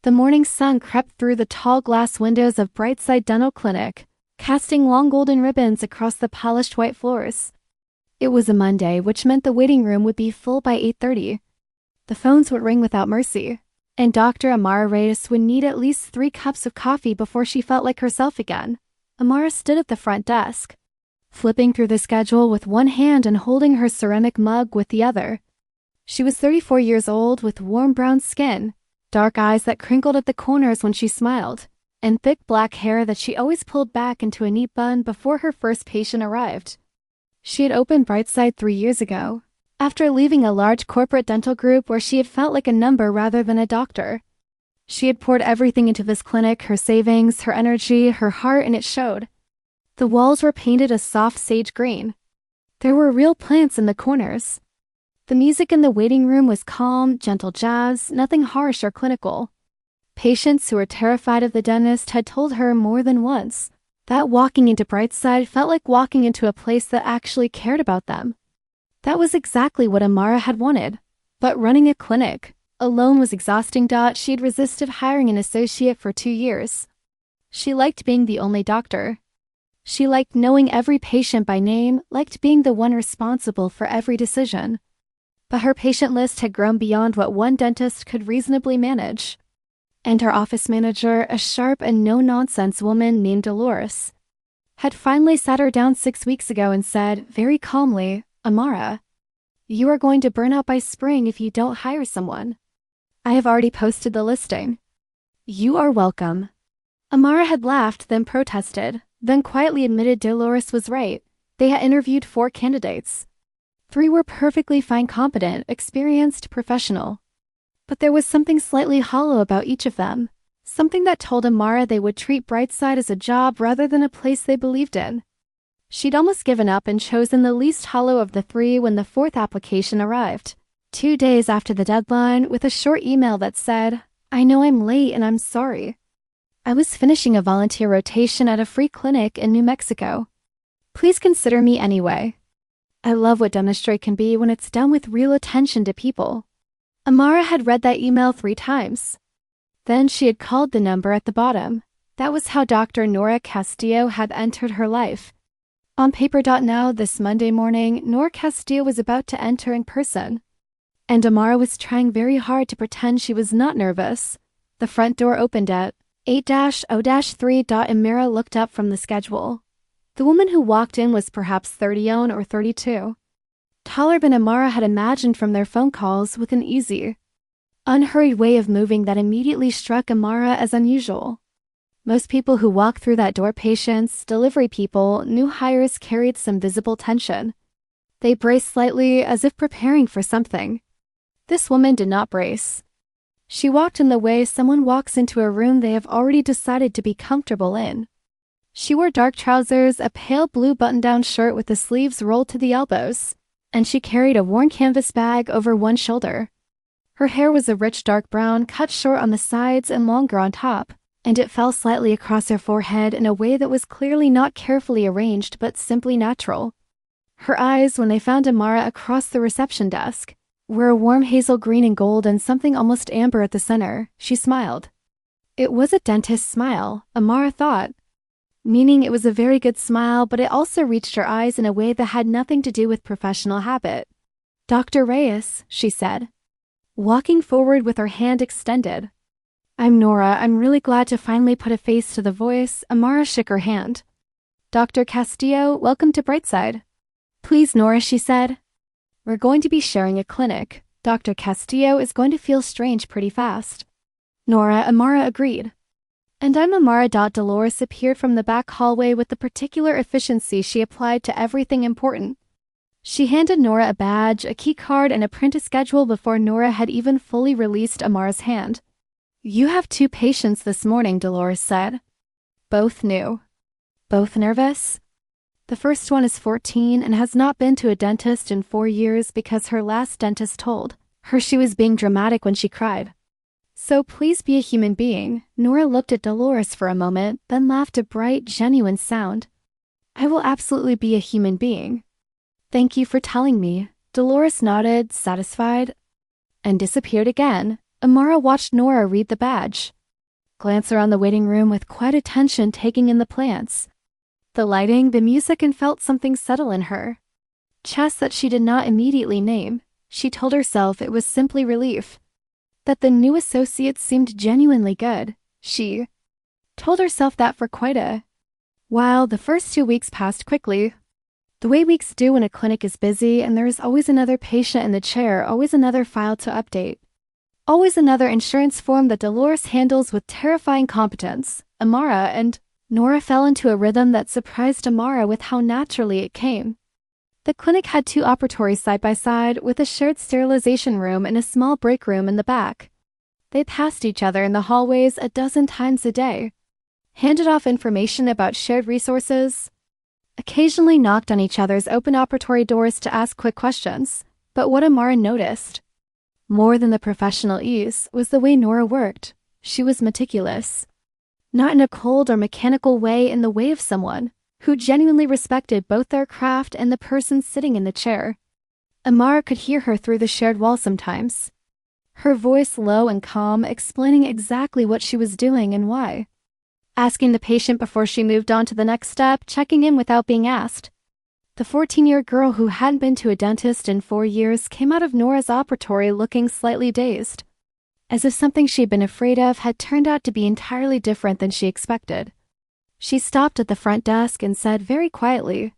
The morning sun crept through the tall glass windows of Brightside Dental Clinic, casting long golden ribbons across the polished white floors. It was a Monday, which meant the waiting room would be full by 8:30. The phones would ring without mercy, and Dr. Amara Reyes would need at least 3 cups of coffee before she felt like herself again. Amara stood at the front desk, flipping through the schedule with one hand and holding her ceramic mug with the other. She was 34 years old with warm brown skin, dark eyes that crinkled at the corners when she smiled, and thick black hair that she always pulled back into a neat bun before her first patient arrived. She had opened Brightside 3 years ago, after leaving a large corporate dental group where she had felt like a number rather than a doctor. She had poured everything into this clinic, her savings, her energy, her heart, and it showed. The walls were painted a soft sage green. There were real plants in the corners. The music in the waiting room was calm, gentle jazz, nothing harsh or clinical. Patients who were terrified of the dentist had told her more than once that walking into Brightside felt like walking into a place that actually cared about them. That was exactly what Amara had wanted. But running a clinic alone was exhausting. She had resisted hiring an associate for 2 years. She liked being the only doctor. She liked knowing every patient by name, liked being the one responsible for every decision. But her patient list had grown beyond what one dentist could reasonably manage. And her office manager, a sharp and no-nonsense woman named Dolores, had finally sat her down 6 weeks ago and said, very calmly, "Amara, you are going to burn out by spring if you don't hire someone. I have already posted the listing. You are welcome." Amara had laughed, then protested, then quietly admitted Dolores was right. They had interviewed 4 candidates. 3 were perfectly fine, competent, experienced, professional. But there was something slightly hollow about each of them, something that told Amara they would treat Brightside as a job rather than a place they believed in. She'd almost given up and chosen the least hollow of the 3 when the 4th application arrived, 2 days after the deadline, with a short email that said, "I know I'm late and I'm sorry. I was finishing a volunteer rotation at a free clinic in New Mexico. Please consider me anyway." I love what dentistry can be when it's done with real attention to people. Amara had read that email 3 times. Then she had called the number at the bottom. That was how Dr. Nora Castillo had entered her life. On paper. Now, this Monday morning, Nora Castillo was about to enter in person. And Amara was trying very hard to pretend she was not nervous. The front door opened at 8-0-3. Amara looked up from the schedule. The woman who walked in was perhaps 30 or 32. Taller than Amara had imagined from their phone calls, with an easy, unhurried way of moving that immediately struck Amara as unusual. Most people who walked through that door, patients, delivery people, new hires, carried some visible tension. They braced slightly, as if preparing for something. This woman did not brace. She walked in the way someone walks into a room they have already decided to be comfortable in. She wore dark trousers, a pale blue button-down shirt with the sleeves rolled to the elbows, and she carried a worn canvas bag over one shoulder. Her hair was a rich dark brown, cut short on the sides and longer on top, and it fell slightly across her forehead in a way that was clearly not carefully arranged but simply natural. Her eyes, when they found Amara across the reception desk, were a warm hazel green and gold and something almost amber at the center. She smiled. It was a dentist's smile, Amara thought. Meaning it was a very good smile, but it also reached her eyes in a way that had nothing to do with professional habit. "Dr. Reyes," she said, walking forward with her hand extended. "I'm Nora. I'm really glad to finally put a face to the voice." Amara shook her hand. "Dr. Castillo, welcome to Brightside." "Please, Nora," she said. "We're going to be sharing a clinic. Dr. Castillo is going to feel strange pretty fast." "Nora," Amara agreed. "And I'm Amara." Dolores appeared from the back hallway with the particular efficiency she applied to everything important. She handed Nora a badge, a key card, and a printed schedule before Nora had even fully released Amara's hand. "You have 2 patients this morning," Dolores said. "Both new. Both nervous? The first one is 14 and has not been to a dentist in 4 years because her last dentist told her she was being dramatic when she cried. So please be a human being." Nora looked at Dolores for a moment, then laughed a bright, genuine sound. "I will absolutely be a human being. Thank you for telling me." Dolores nodded, satisfied, and disappeared again. Amara watched Nora read the badge. glance around the waiting room with quiet attention, taking in the plants, the lighting, the music, and felt something settle in her chest that she did not immediately name. She told herself it was simply relief, that the new associates seemed genuinely good. She told herself that for quite a while. The first 2 weeks passed quickly, the way weeks do when a clinic is busy and there is always another patient in the chair, always another file to update, always another insurance form that Dolores handles with terrifying competence. Amara and Nora fell into a rhythm that surprised Amara with how naturally it came. The clinic had 2 operatories side by side, with a shared sterilization room and a small break room in the back. They passed each other in the hallways a dozen times a day, handed off information about shared resources, occasionally knocked on each other's open operatory doors to ask quick questions. But what Amara noticed, more than the professional ease, was the way Nora worked. She was meticulous, not in a cold or mechanical way, in the way of someone who genuinely respected both their craft and the person sitting in the chair. Amara could hear her through the shared wall sometimes, her voice low and calm, explaining exactly what she was doing and why, asking the patient before she moved on to the next step, checking in without being asked. The 14-year girl who hadn't been to a dentist in 4 years came out of Nora's operatory looking slightly dazed, as if something she had been afraid of had turned out to be entirely different than she expected. She stopped at the front desk and said very quietly,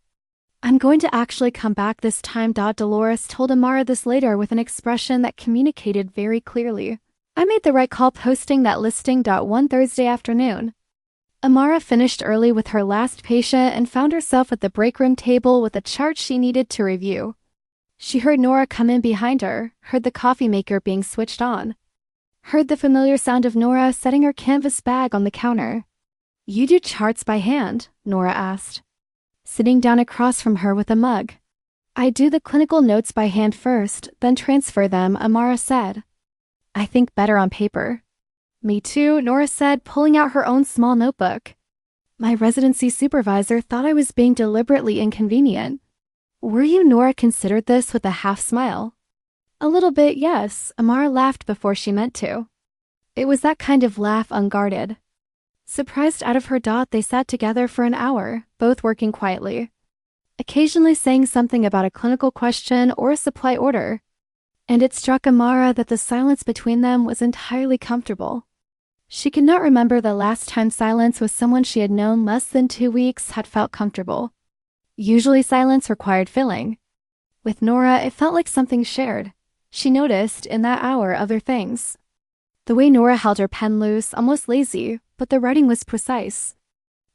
"I'm going to actually come back this time." Dolores told Amara this later with an expression that communicated very clearly, "I made the right call posting that listing." One Thursday afternoon, Amara finished early with her last patient and found herself at the break room table with a chart she needed to review. She heard Nora come in behind her, heard the coffee maker being switched on, heard the familiar sound of Nora setting her canvas bag on the counter. "You do charts by hand?" Nora asked, sitting down across from her with a mug. "I do the clinical notes by hand first, then transfer them," Amara said. "I think better on paper." "Me too," Nora said, pulling out her own small notebook. "My residency supervisor thought I was being deliberately inconvenient." "Were you?" Nora considered this with a half smile. "A little bit, yes." Amara laughed before she meant to. It was that kind of laugh, unguarded, surprised out of her. They sat together for an hour, both working quietly, occasionally saying something about a clinical question or a supply order, and it struck Amara that the silence between them was entirely comfortable. She could not remember the last time silence with someone she had known less than 2 weeks had felt comfortable. Usually silence required filling. With Nora, it felt like something shared. She noticed, in that hour, other things. The way Nora held her pen loose, almost lazy, but the writing was precise.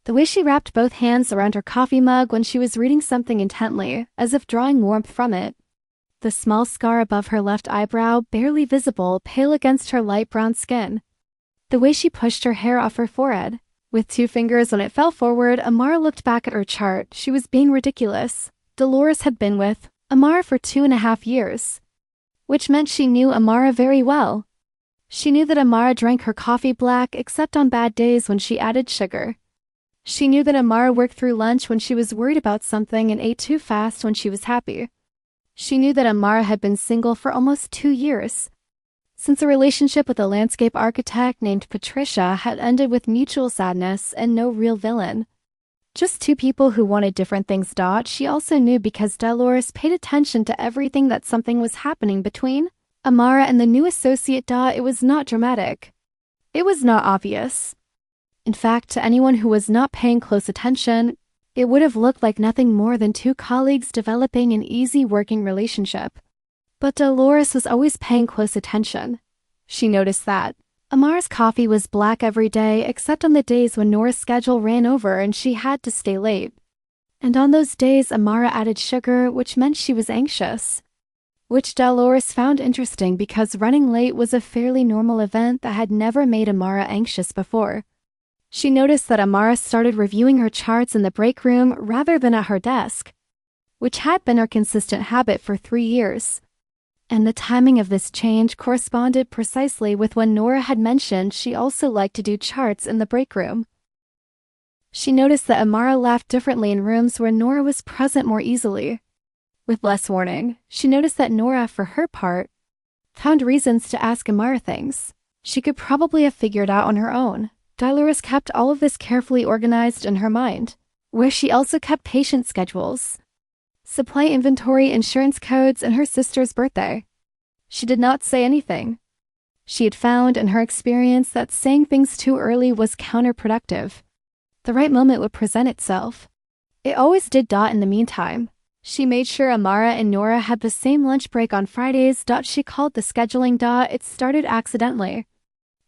The way she wrapped both hands around her coffee mug when she was reading something intently, as if drawing warmth from it. The small scar above her left eyebrow, barely visible, pale against her light brown skin. The way she pushed her hair off her forehead, with 2 fingers when it fell forward. Amara looked back at her chart. She was being ridiculous. Dolores had been with Amara for 2.5 years, which meant she knew Amara very well. She knew that Amara drank her coffee black except on bad days when she added sugar. She knew that Amara worked through lunch when she was worried about something and ate too fast when she was happy. She knew that Amara had been single for almost 2 years, since a relationship with a landscape architect named Patricia had ended with mutual sadness and no real villain. Just 2 people who wanted different things. She also knew, because Dolores paid attention to everything, that something was happening between Amara and the new associate. It was not dramatic. It was not obvious. In fact, to anyone who was not paying close attention, it would have looked like nothing more than 2 colleagues developing an easy working relationship. But Dolores was always paying close attention. She noticed that Amara's coffee was black every day except on the days when Nora's schedule ran over and she had to stay late. And on those days Amara added sugar, which meant she was anxious, which Dolores found interesting because running late was a fairly normal event that had never made Amara anxious before. She noticed that Amara started reviewing her charts in the break room rather than at her desk, which had been her consistent habit for 3 years. And the timing of this change corresponded precisely with when Nora had mentioned she also liked to do charts in the break room. She noticed that Amara laughed differently in rooms where Nora was present more easily. With less warning, she noticed that Nora, for her part, found reasons to ask Amara things she could probably have figured out on her own. Dolores kept all of this carefully organized in her mind, where she also kept patient schedules, supply inventory, insurance codes, and her sister's birthday. She did not say anything. She had found in her experience that saying things too early was counterproductive. The right moment would present itself. It always did. In the meantime, she made sure Amara and Nora had the same lunch break on Fridays. She called the scheduling. It started accidentally,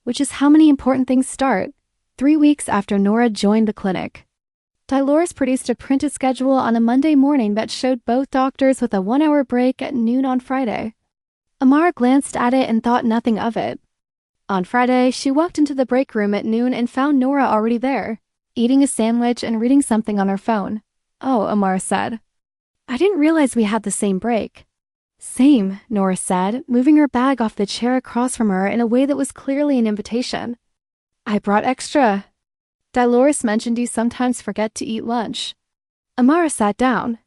which is how many important things start. 3 weeks after Nora joined the clinic, Dolores produced a printed schedule on a Monday morning that showed both doctors with a 1-hour break at noon on Friday. Amara glanced at it and thought nothing of it. On Friday, she walked into the break room at noon and found Nora already there, eating a sandwich and reading something on her phone. "Oh," Amara said. "I didn't realize we had the same break." "Same," Nora said, moving her bag off the chair across from her in a way that was clearly an invitation. "I brought extra. Dolores mentioned you sometimes forget to eat lunch." Amara sat down.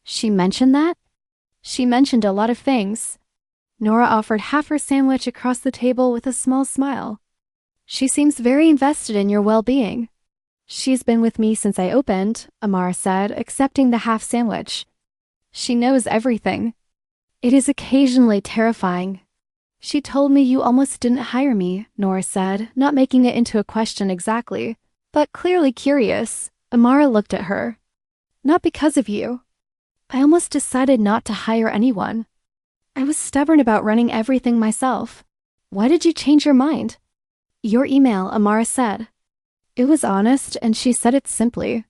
"She mentioned that?" "She mentioned a lot of things." Nora offered half her sandwich across the table with a small smile. "She seems very invested in your well-being." "She's been with me since I opened," Amara said, accepting the half sandwich. "She knows everything." "It is occasionally terrifying." "She told me you almost didn't hire me," Nora said, not making it into a question exactly, but clearly curious. Amara looked at her. "Not because of you. I almost decided not to hire anyone. I was stubborn about running everything myself." "Why did you change your mind?" "Your email," Amara said. It was honest, and she said it simply.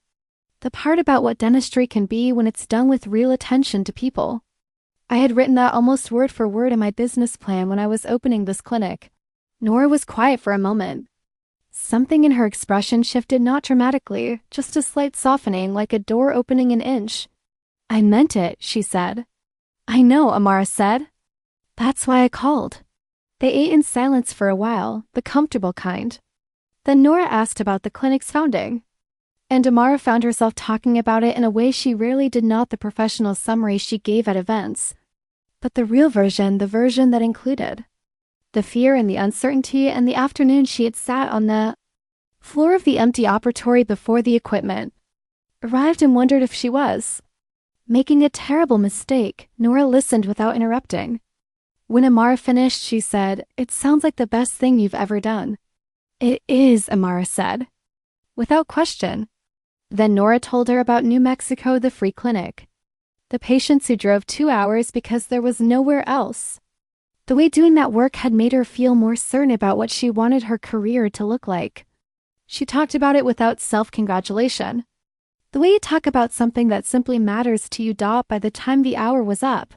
The part about what dentistry can be when it's done with real attention to people. I had written that almost word for word in my business plan when I was opening this clinic. Nora was quiet for a moment. Something in her expression shifted, not dramatically, just a slight softening, like a door opening an inch. "I meant it," she said. "I know," Amara said. "That's why I called." They ate in silence for a while, the comfortable kind. Then Nora asked about the clinic's founding, and Amara found herself talking about it in a way she rarely did, not the professional summary she gave at events, but the real version, the version that included the fear and the uncertainty, and the afternoon she had sat on the floor of the empty operatory before the equipment, arrived and wondered if she was making a terrible mistake. Nora listened without interrupting. When Amara finished, she said, "It sounds like the best thing you've ever done." "It is," Amara said, without question. Then Nora told her about New Mexico, the free clinic. The patients who drove 2 hours because there was nowhere else. The way doing that work had made her feel more certain about what she wanted her career to look like. She talked about it without self-congratulation. The way you talk about something that simply matters to you. By the time the hour was up,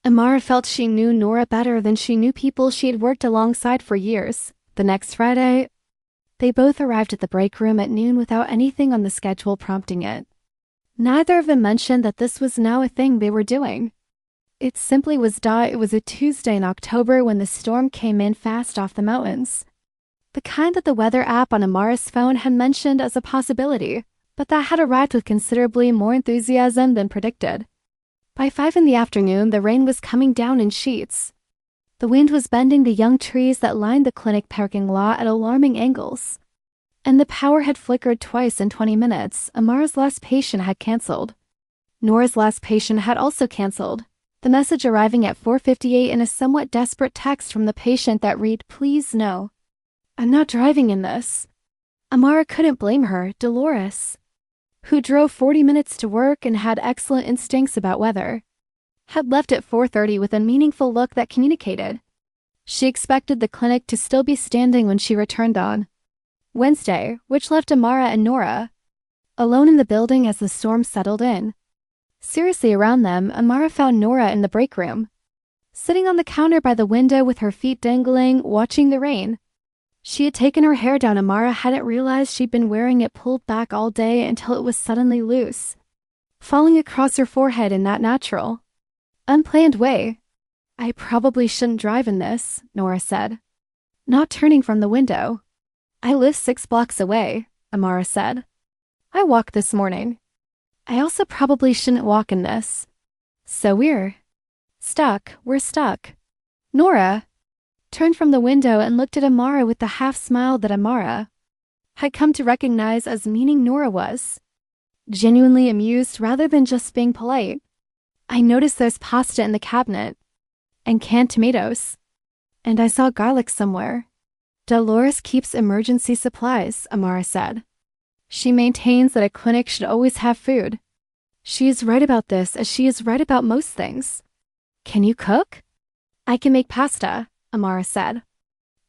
Amara felt she knew Nora better than she knew people she had worked alongside for years. The next Friday, they both arrived at the break room at noon without anything on the schedule prompting it. Neither of them mentioned that this was now a thing they were doing. It simply was. It was a Tuesday in October when the storm came in fast off the mountains. The kind that the weather app on Amara's phone had mentioned as a possibility, but that had arrived with considerably more enthusiasm than predicted. By 5 in the afternoon, the rain was coming down in sheets. The wind was bending the young trees that lined the clinic parking lot at alarming angles. And the power had flickered twice in 20 minutes. Amara's last patient had canceled. Nora's last patient had also canceled, the message arriving at 4:58 in a somewhat desperate text from the patient that read, "Please no. I'm not driving in this." Amara couldn't blame her. Dolores, who drove 40 minutes to work and had excellent instincts about weather, had left at 4:30 with a meaningful look that communicated. She expected the clinic to still be standing when she returned on Wednesday, which left Amara and Nora alone in the building as the storm settled in. Seriously around them, Amara found Nora in the break room, sitting on the counter by the window with her feet dangling, watching the rain. She had taken her hair down. Amara hadn't realized she'd been wearing it pulled back all day until it was suddenly loose, falling across her forehead in that natural, unplanned way. "I probably shouldn't drive in this," Nora said, not turning from the window. "I live 6 blocks away," Amara said. "I walked this morning. I also probably shouldn't walk in this. So we're stuck. Nora turned from the window and looked at Amara with the half smile that Amara had come to recognize as meaning Nora was. Genuinely amused rather than just being polite. I noticed there's pasta in the cabinet. And canned tomatoes. And I saw garlic somewhere. Dolores keeps emergency supplies, Amara said. She maintains that a clinic should always have food. She is right about this as she is right about most things. Can you cook? I can make pasta, Amara said.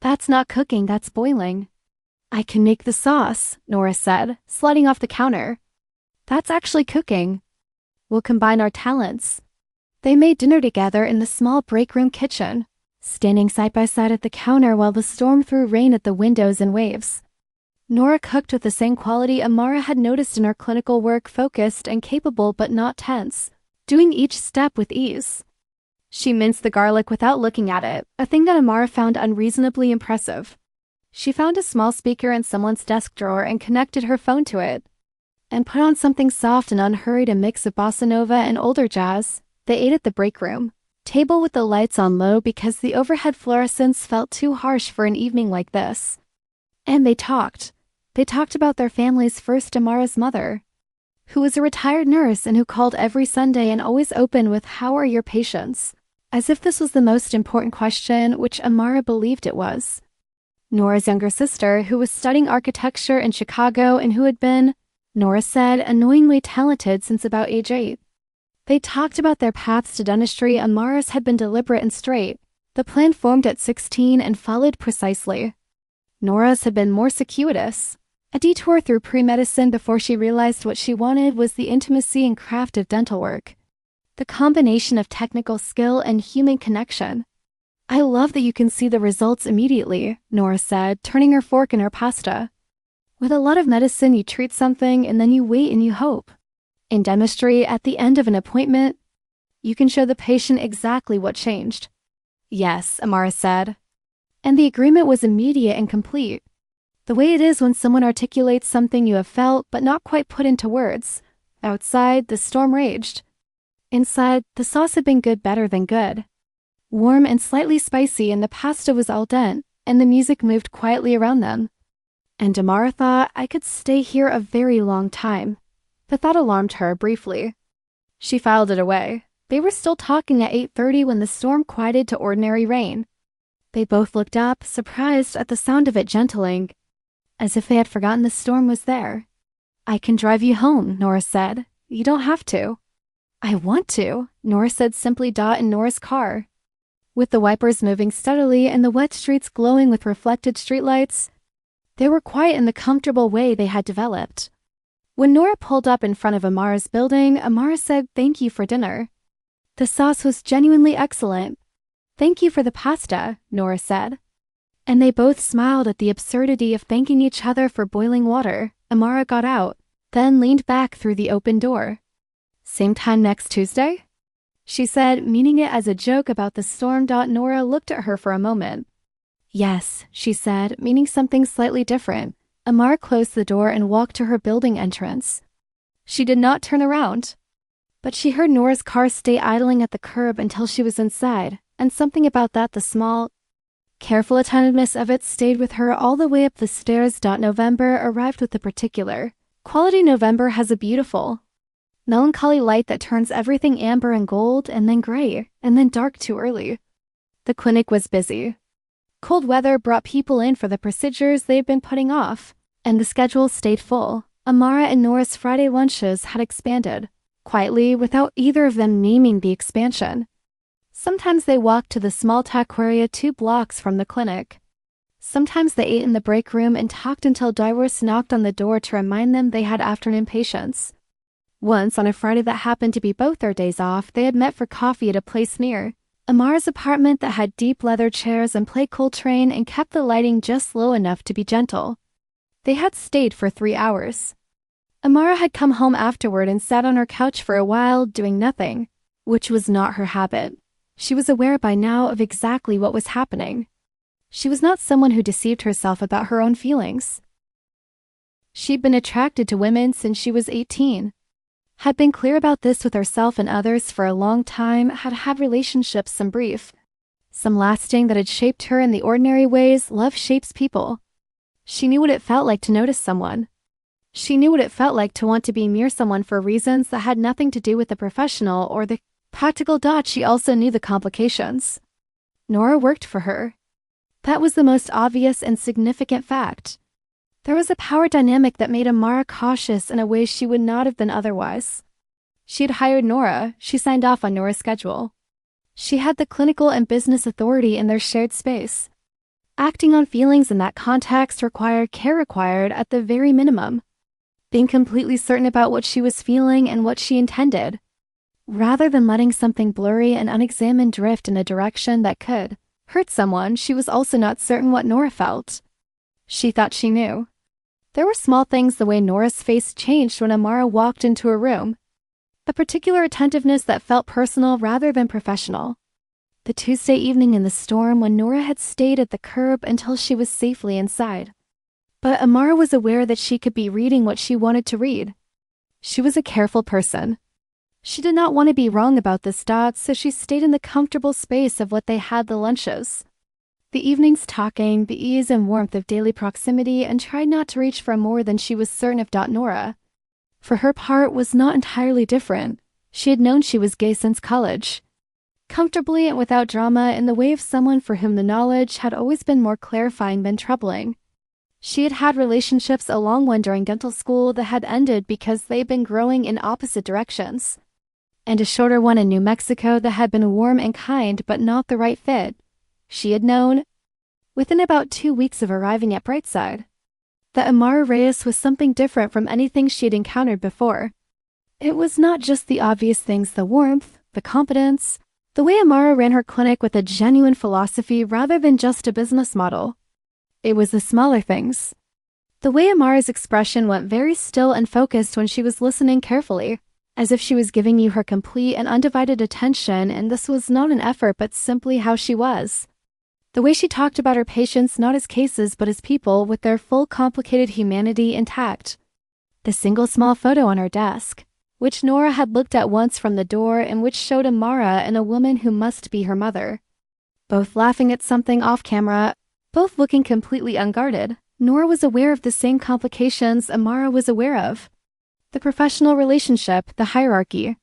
That's not cooking, that's boiling. I can make the sauce, Nora said, sliding off the counter. That's actually cooking. We'll combine our talents. They made dinner together in the small break room kitchen, standing side by side at the counter while the storm threw rain at the windows and waves. Nora cooked with the same quality Amara had noticed in her clinical work, focused and capable but not tense, doing each step with ease. She minced the garlic without looking at it, a thing that Amara found unreasonably impressive. She found a small speaker in someone's desk drawer and connected her phone to it, and put on something soft and unhurried, a mix of bossa nova and older jazz. They ate at the break room table with the lights on low because the overhead fluorescence felt too harsh for an evening like this. And they talked. They talked about their family's first, Amara's mother, who was a retired nurse and who called every Sunday and always opened with, "How are your patients?" as if this was the most important question, which Amara believed it was. Nora's younger sister, who was studying architecture in Chicago and who had been, Nora said, annoyingly talented since about age 8. They talked about their paths to dentistry. Amara's had been deliberate and straight. The plan formed at 16 and followed precisely. Nora's had been more circuitous, a detour through pre-medicine before she realized what she wanted was the intimacy and craft of dental work. The combination of technical skill and human connection. I love that you can see the results immediately, Nora said, turning her fork in her pasta. With a lot of medicine, you treat something and then you wait and you hope. In dentistry, at the end of an appointment, you can show the patient exactly what changed. Yes, Amara said. And the agreement was immediate and complete. The way it is when someone articulates something you have felt but not quite put into words. Outside, the storm raged. Inside, the sauce had been good, better than good. Warm and slightly spicy, and the pasta was al dente, and the music moved quietly around them. And Amara thought, I could stay here a very long time. The thought alarmed her briefly. She filed it away. They were still talking at 8:30 when the storm quieted to ordinary rain. They both looked up, surprised at the sound of it gentling, as if they had forgotten the storm was there. I can drive you home, Nora said. You don't have to. I want to, Nora said simply. In Nora's car. With the wipers moving steadily and the wet streets glowing with reflected streetlights, they were quiet in the comfortable way they had developed. When Nora pulled up in front of Amara's building, Amara said, "Thank you for dinner. The sauce was genuinely excellent." "Thank you for the pasta," Nora said. And they both smiled at the absurdity of thanking each other for boiling water. Amara got out, then leaned back through the open door. "Same time next Tuesday?" she said, meaning it as a joke about the storm. Nora looked at her for a moment. "Yes," she said, meaning something slightly different. Amara closed the door and walked to her building entrance. She did not turn around, but she heard Nora's car stay idling at the curb until she was inside, and something about that, the small, careful attentiveness of it, stayed with her all the way up the stairs. November arrived with a particular quality. November has a beautiful, melancholy light that turns everything amber and gold, and then gray, and then dark too early. The clinic was busy. Cold weather brought people in for the procedures they had been putting off, and the schedule stayed full. Amara and Nora's Friday lunches had expanded, quietly, without either of them naming the expansion. Sometimes they walked to the small taqueria 2 blocks from the clinic. Sometimes they ate in the break room and talked until Dywers knocked on the door to remind them they had afternoon patients. Once, on a Friday that happened to be both their days off, they had met for coffee at a place near Amara's apartment that had deep leather chairs and play Coltrane and kept the lighting just low enough to be gentle. They had stayed for 3 hours. Amara had come home afterward and sat on her couch for a while, doing nothing, which was not her habit. She was aware by now of exactly what was happening. She was not someone who deceived herself about her own feelings. She'd been attracted to women since she was 18. Had been clear about this with herself and others for a long time, had had relationships, some brief, some lasting, that had shaped her in the ordinary ways love shapes people. She knew what it felt like to notice someone. She knew what it felt like to want to be near someone for reasons that had nothing to do with the professional or the practical. She also knew the complications. Nora worked for her. That was the most obvious and significant fact. There was a power dynamic that made Amara cautious in a way she would not have been otherwise. She had hired Nora. She signed off on Nora's schedule. She had the clinical and business authority in their shared space. Acting on feelings in that context required at the very minimum. Being completely certain about what she was feeling and what she intended, rather than letting something blurry and unexamined drift in a direction that could hurt someone. She was also not certain what Nora felt. She thought she knew. There were small things, the way Nora's face changed when Amara walked into a room. The particular attentiveness that felt personal rather than professional. The Tuesday evening in the storm when Nora had stayed at the curb until she was safely inside. But Amara was aware that she could be reading what she wanted to read. She was a careful person. She did not want to be wrong about this, so she stayed in the comfortable space of what they had, the lunches. The evenings talking, the ease and warmth of daily proximity, and tried not to reach for more than she was certain of. Nora, for her part, was not entirely different. She had known she was gay since college. Comfortably and without drama, in the way of someone for whom the knowledge had always been more clarifying than troubling. She had had relationships, a long one during dental school that had ended because they'd been growing in opposite directions, and a shorter one in New Mexico that had been warm and kind but not the right fit. She had known, within about 2 weeks of arriving at Brightside, that Amara Reyes was something different from anything she had encountered before. It was not just the obvious things, the warmth, the competence, the way Amara ran her clinic with a genuine philosophy rather than just a business model. It was the smaller things. The way Amara's expression went very still and focused when she was listening carefully, as if she was giving you her complete and undivided attention, and this was not an effort but simply how she was. The way she talked about her patients not as cases but as people with their full complicated humanity intact. The single small photo on her desk, which Nora had looked at once from the door and which showed Amara and a woman who must be her mother, both laughing at something off camera, both looking completely unguarded. Nora was aware of the same complications Amara was aware of. The professional relationship, the hierarchy.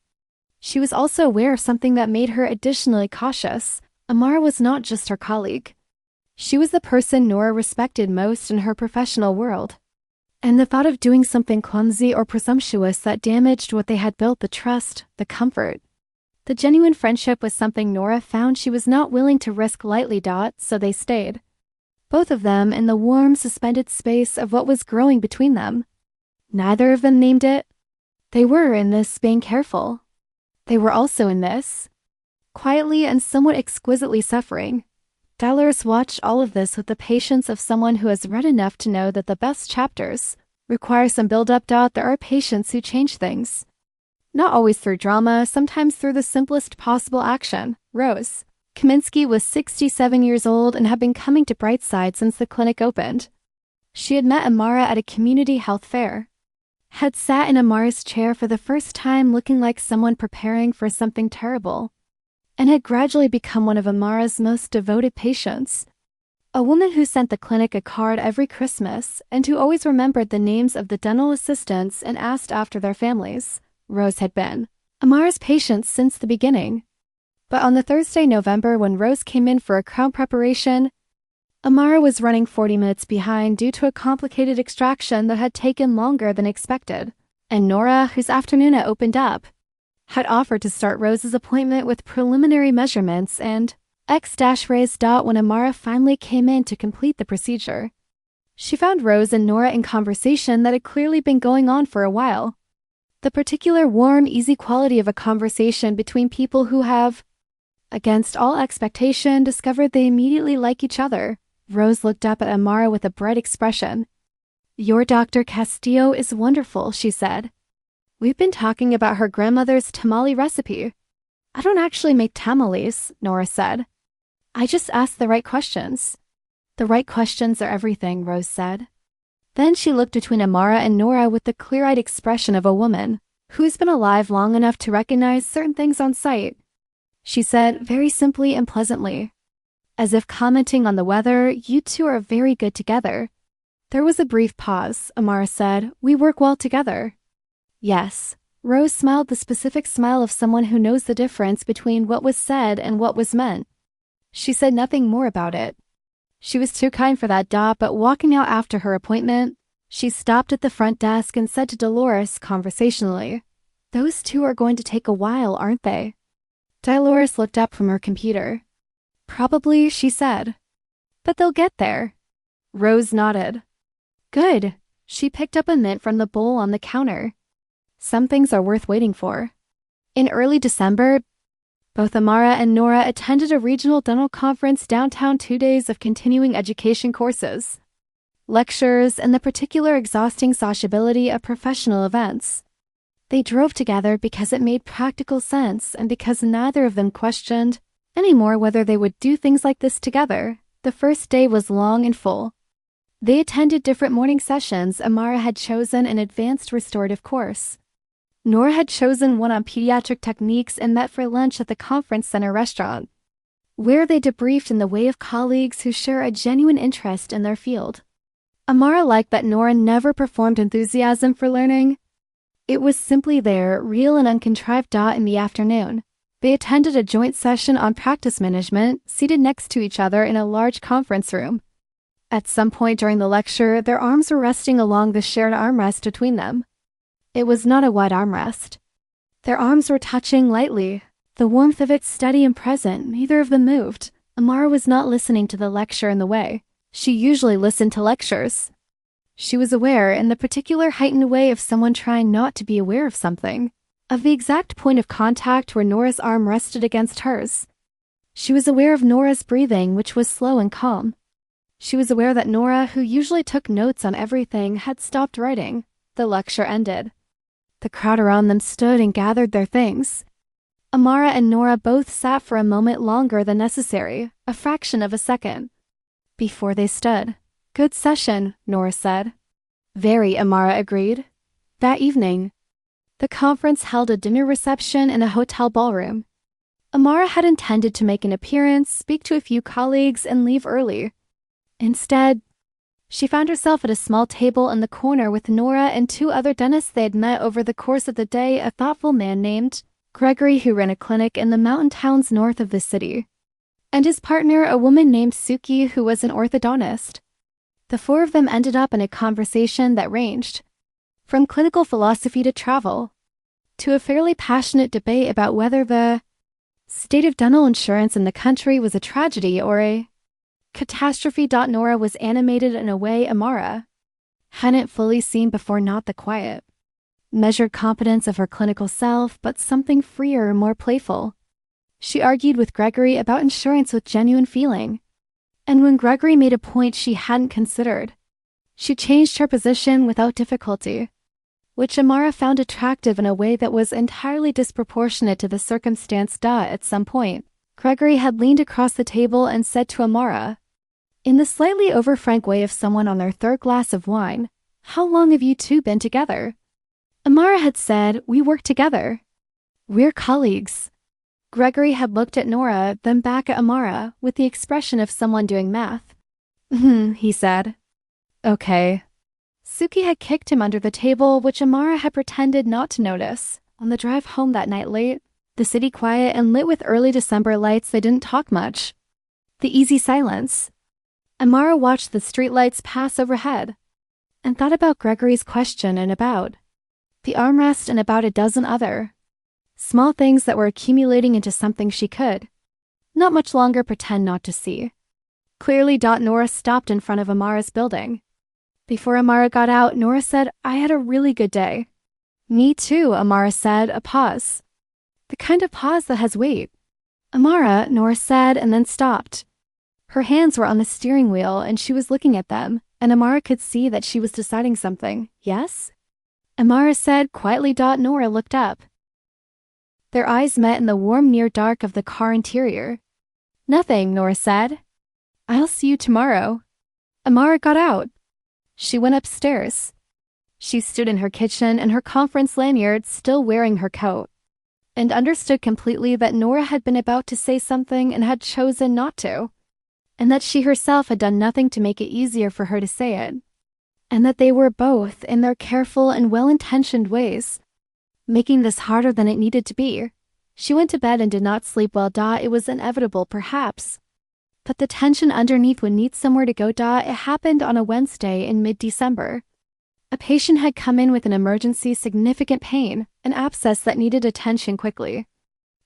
She was also aware of something that made her additionally cautious. Amara was not just her colleague. She was the person Nora respected most in her professional world. And the thought of doing something clumsy or presumptuous that damaged what they had built, the trust, the comfort, the genuine friendship, was something Nora found she was not willing to risk lightly. So they stayed, both of them, in the warm, suspended space of what was growing between them. Neither of them named it. They were in this being careful. They were also in this, quietly and somewhat exquisitely suffering. Dolores watched all of this with the patience of someone who has read enough to know that the best chapters require some build-up. There are patients who change things. Not always through drama, sometimes through the simplest possible action. Rose Kaminsky was 67 years old and had been coming to Brightside since the clinic opened. She had met Amara at a community health fair, had sat in Amara's chair for the first time looking like someone preparing for something terrible, and had gradually become one of Amara's most devoted patients. A woman who sent the clinic a card every Christmas and who always remembered the names of the dental assistants and asked after their families. Rose had been Amara's patient since the beginning. But on the Thursday, November, when Rose came in for a crown preparation, Amara was running 40 minutes behind due to a complicated extraction that had taken longer than expected, and Nora, whose afternoon had opened up, had offered to start Rose's appointment with preliminary measurements and X-rays. When Amara finally came in to complete the procedure, she found Rose and Nora in conversation that had clearly been going on for a while. The particular warm, easy quality of a conversation between people who have, against all expectation, discovered they immediately like each other. Rose looked up at Amara with a bright expression. "Your Dr. Castillo is wonderful," she said. "We've been talking about her grandmother's tamale recipe." "I don't actually make tamales," Nora said. "I just ask the right questions." "The right questions are everything," Rose said. Then she looked between Amara and Nora with the clear-eyed expression of a woman who's been alive long enough to recognize certain things on sight. She said, very simply and pleasantly, as if commenting on the weather, "You two are very good together." There was a brief pause. Amara said, "We work well together." "Yes." Rose smiled, the specific smile of someone who knows the difference between what was said and what was meant. She said nothing more about it. She was too kind for that, but walking out after her appointment, she stopped at the front desk and said to Dolores conversationally, "Those two are going to take a while, aren't they?" Dolores looked up from her computer. "Probably," she said. "But they'll get there." Rose nodded. "Good." She picked up a mint from the bowl on the counter. "Some things are worth waiting for." In early December, both Amara and Nora attended a regional dental conference downtown, 2 days of continuing education courses, lectures, and the particular exhausting sociability of professional events. They drove together because it made practical sense and because neither of them questioned anymore whether they would do things like this together. The first day was long and full. They attended different morning sessions. Amara had chosen an advanced restorative course. Nora had chosen one on pediatric techniques and met for lunch at the conference center restaurant, where they debriefed in the way of colleagues who share a genuine interest in their field. Amara liked that Nora never performed enthusiasm for learning. It was simply there, real and uncontrived. In the afternoon, they attended a joint session on practice management, seated next to each other in a large conference room. At some point during the lecture, their arms were resting along the shared armrest between them. It was not a wide armrest. Their arms were touching lightly, the warmth of it steady and present. Neither of them moved. Amara was not listening to the lecture in the way she usually listened to lectures. She was aware, in the particular heightened way of someone trying not to be aware of something, of the exact point of contact where Nora's arm rested against hers. She was aware of Nora's breathing, which was slow and calm. She was aware that Nora, who usually took notes on everything, had stopped writing. The lecture ended. The crowd around them stood and gathered their things. Amara and Nora both sat for a moment longer than necessary, a fraction of a second, before they stood. "Good session," Nora said. "Very," Amara agreed. That evening, the conference held a dinner reception in a hotel ballroom. Amara had intended to make an appearance, speak to a few colleagues, and leave early. Instead, she found herself at a small table in the corner with Nora and 2 other dentists they had met over the course of the day, a thoughtful man named Gregory who ran a clinic in the mountain towns north of the city, and his partner, a woman named Suki, who was an orthodontist. The 4 of them ended up in a conversation that ranged from clinical philosophy to travel, to a fairly passionate debate about whether the state of dental insurance in the country was a tragedy or a catastrophe. Nora was animated in a way Amara hadn't fully seen before, not the quiet, measured competence of her clinical self, but something freer, more playful. She argued with Gregory about insurance with genuine feeling, and when Gregory made a point she hadn't considered, she changed her position without difficulty, which Amara found attractive in a way that was entirely disproportionate to the circumstance. At some point, Gregory had leaned across the table and said to Amara, in the slightly over-frank way of someone on their 3rd glass of wine, "How long have you 2 been together?" Amara had said, "We work together. We're colleagues." Gregory had looked at Nora, then back at Amara, with the expression of someone doing math. He said. "Okay." Suki had kicked him under the table, which Amara had pretended not to notice. On the drive home that night late, the city quiet and lit with early December lights, they didn't talk much. The easy silence. Amara watched the streetlights pass overhead and thought about Gregory's question and about the armrest and about a dozen other small things that were accumulating into something she could not much longer pretend not to see. Clearly. Nora stopped in front of Amara's building. Before Amara got out, Nora said, "I had a really good day." "Me too," Amara said, a pause. The kind of pause that has weight. "Amara," Nora said, and then stopped. Her hands were on the steering wheel, and she was looking at them, and Amara could see that she was deciding something. "Yes?" Amara said quietly. Nora looked up. Their eyes met in the warm near dark of the car interior. "Nothing," Nora said. "I'll see you tomorrow." Amara got out. She went upstairs. She stood in her kitchen in her conference lanyard, still wearing her coat, and understood completely that Nora had been about to say something and had chosen not to, and that she herself had done nothing to make it easier for her to say it. and that they were both, in their careful and well-intentioned ways, making this harder than it needed to be. She went to bed and did not sleep well. It was inevitable, perhaps, but the tension underneath would need somewhere to go. It happened on a Wednesday in mid-December. A patient had come in with an emergency significant pain, an abscess that needed attention quickly.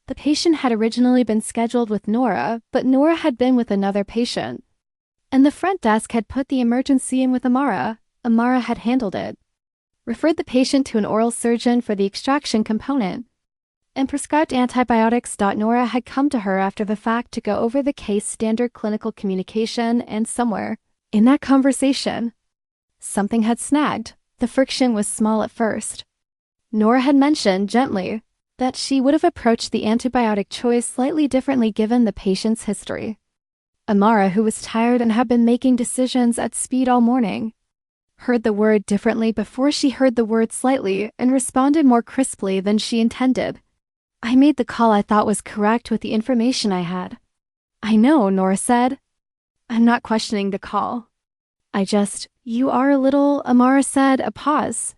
The patient had originally been scheduled with Nora, but Nora had been with another patient, and the front desk had put the emergency in with Amara. Amara had handled it, referred the patient to an oral surgeon for the extraction component, and prescribed antibiotics. Nora had come to her after the fact to go over the case, standard clinical communication, and somewhere in that conversation, something had snagged. The friction was small at first. Nora had mentioned gently that she would have approached the antibiotic choice slightly differently given the patient's history. Amara, who was tired and had been making decisions at speed all morning, heard the word differently before she heard the word slightly and responded more crisply than she intended. I made the call I thought was correct with the information I had. I know, Nora said. I'm not questioning the call. You are a little, Amara said, a pause.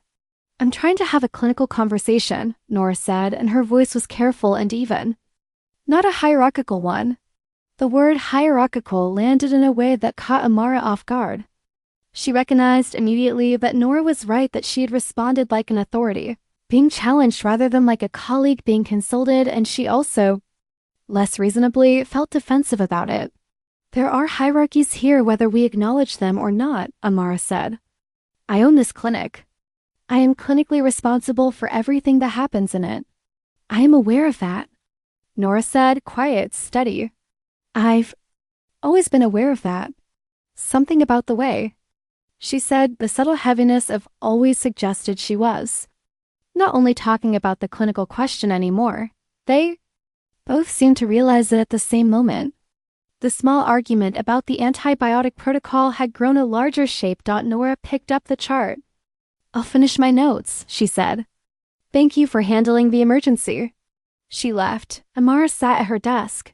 I'm trying to have a clinical conversation, Nora said, and her voice was careful and even. Not a hierarchical one. The word hierarchical landed in a way that caught Amara off guard. She recognized immediately that Nora was right, that she had responded like an authority, being challenged rather than like a colleague being consulted, and she also, less reasonably, felt defensive about it. There are hierarchies here whether we acknowledge them or not, Amara said. I own this clinic. I am clinically responsible for everything that happens in it. I am aware of that. Nora said, quiet, steady. I've always been aware of that. Something about the way. She said the subtle heaviness of always suggested she was not only talking about the clinical question anymore. They both seemed to realize it at the same moment. The small argument about the antibiotic protocol had grown a larger shape. Nora picked up the chart. I'll finish my notes, she said. Thank you for handling the emergency. She left. Amara sat at her desk.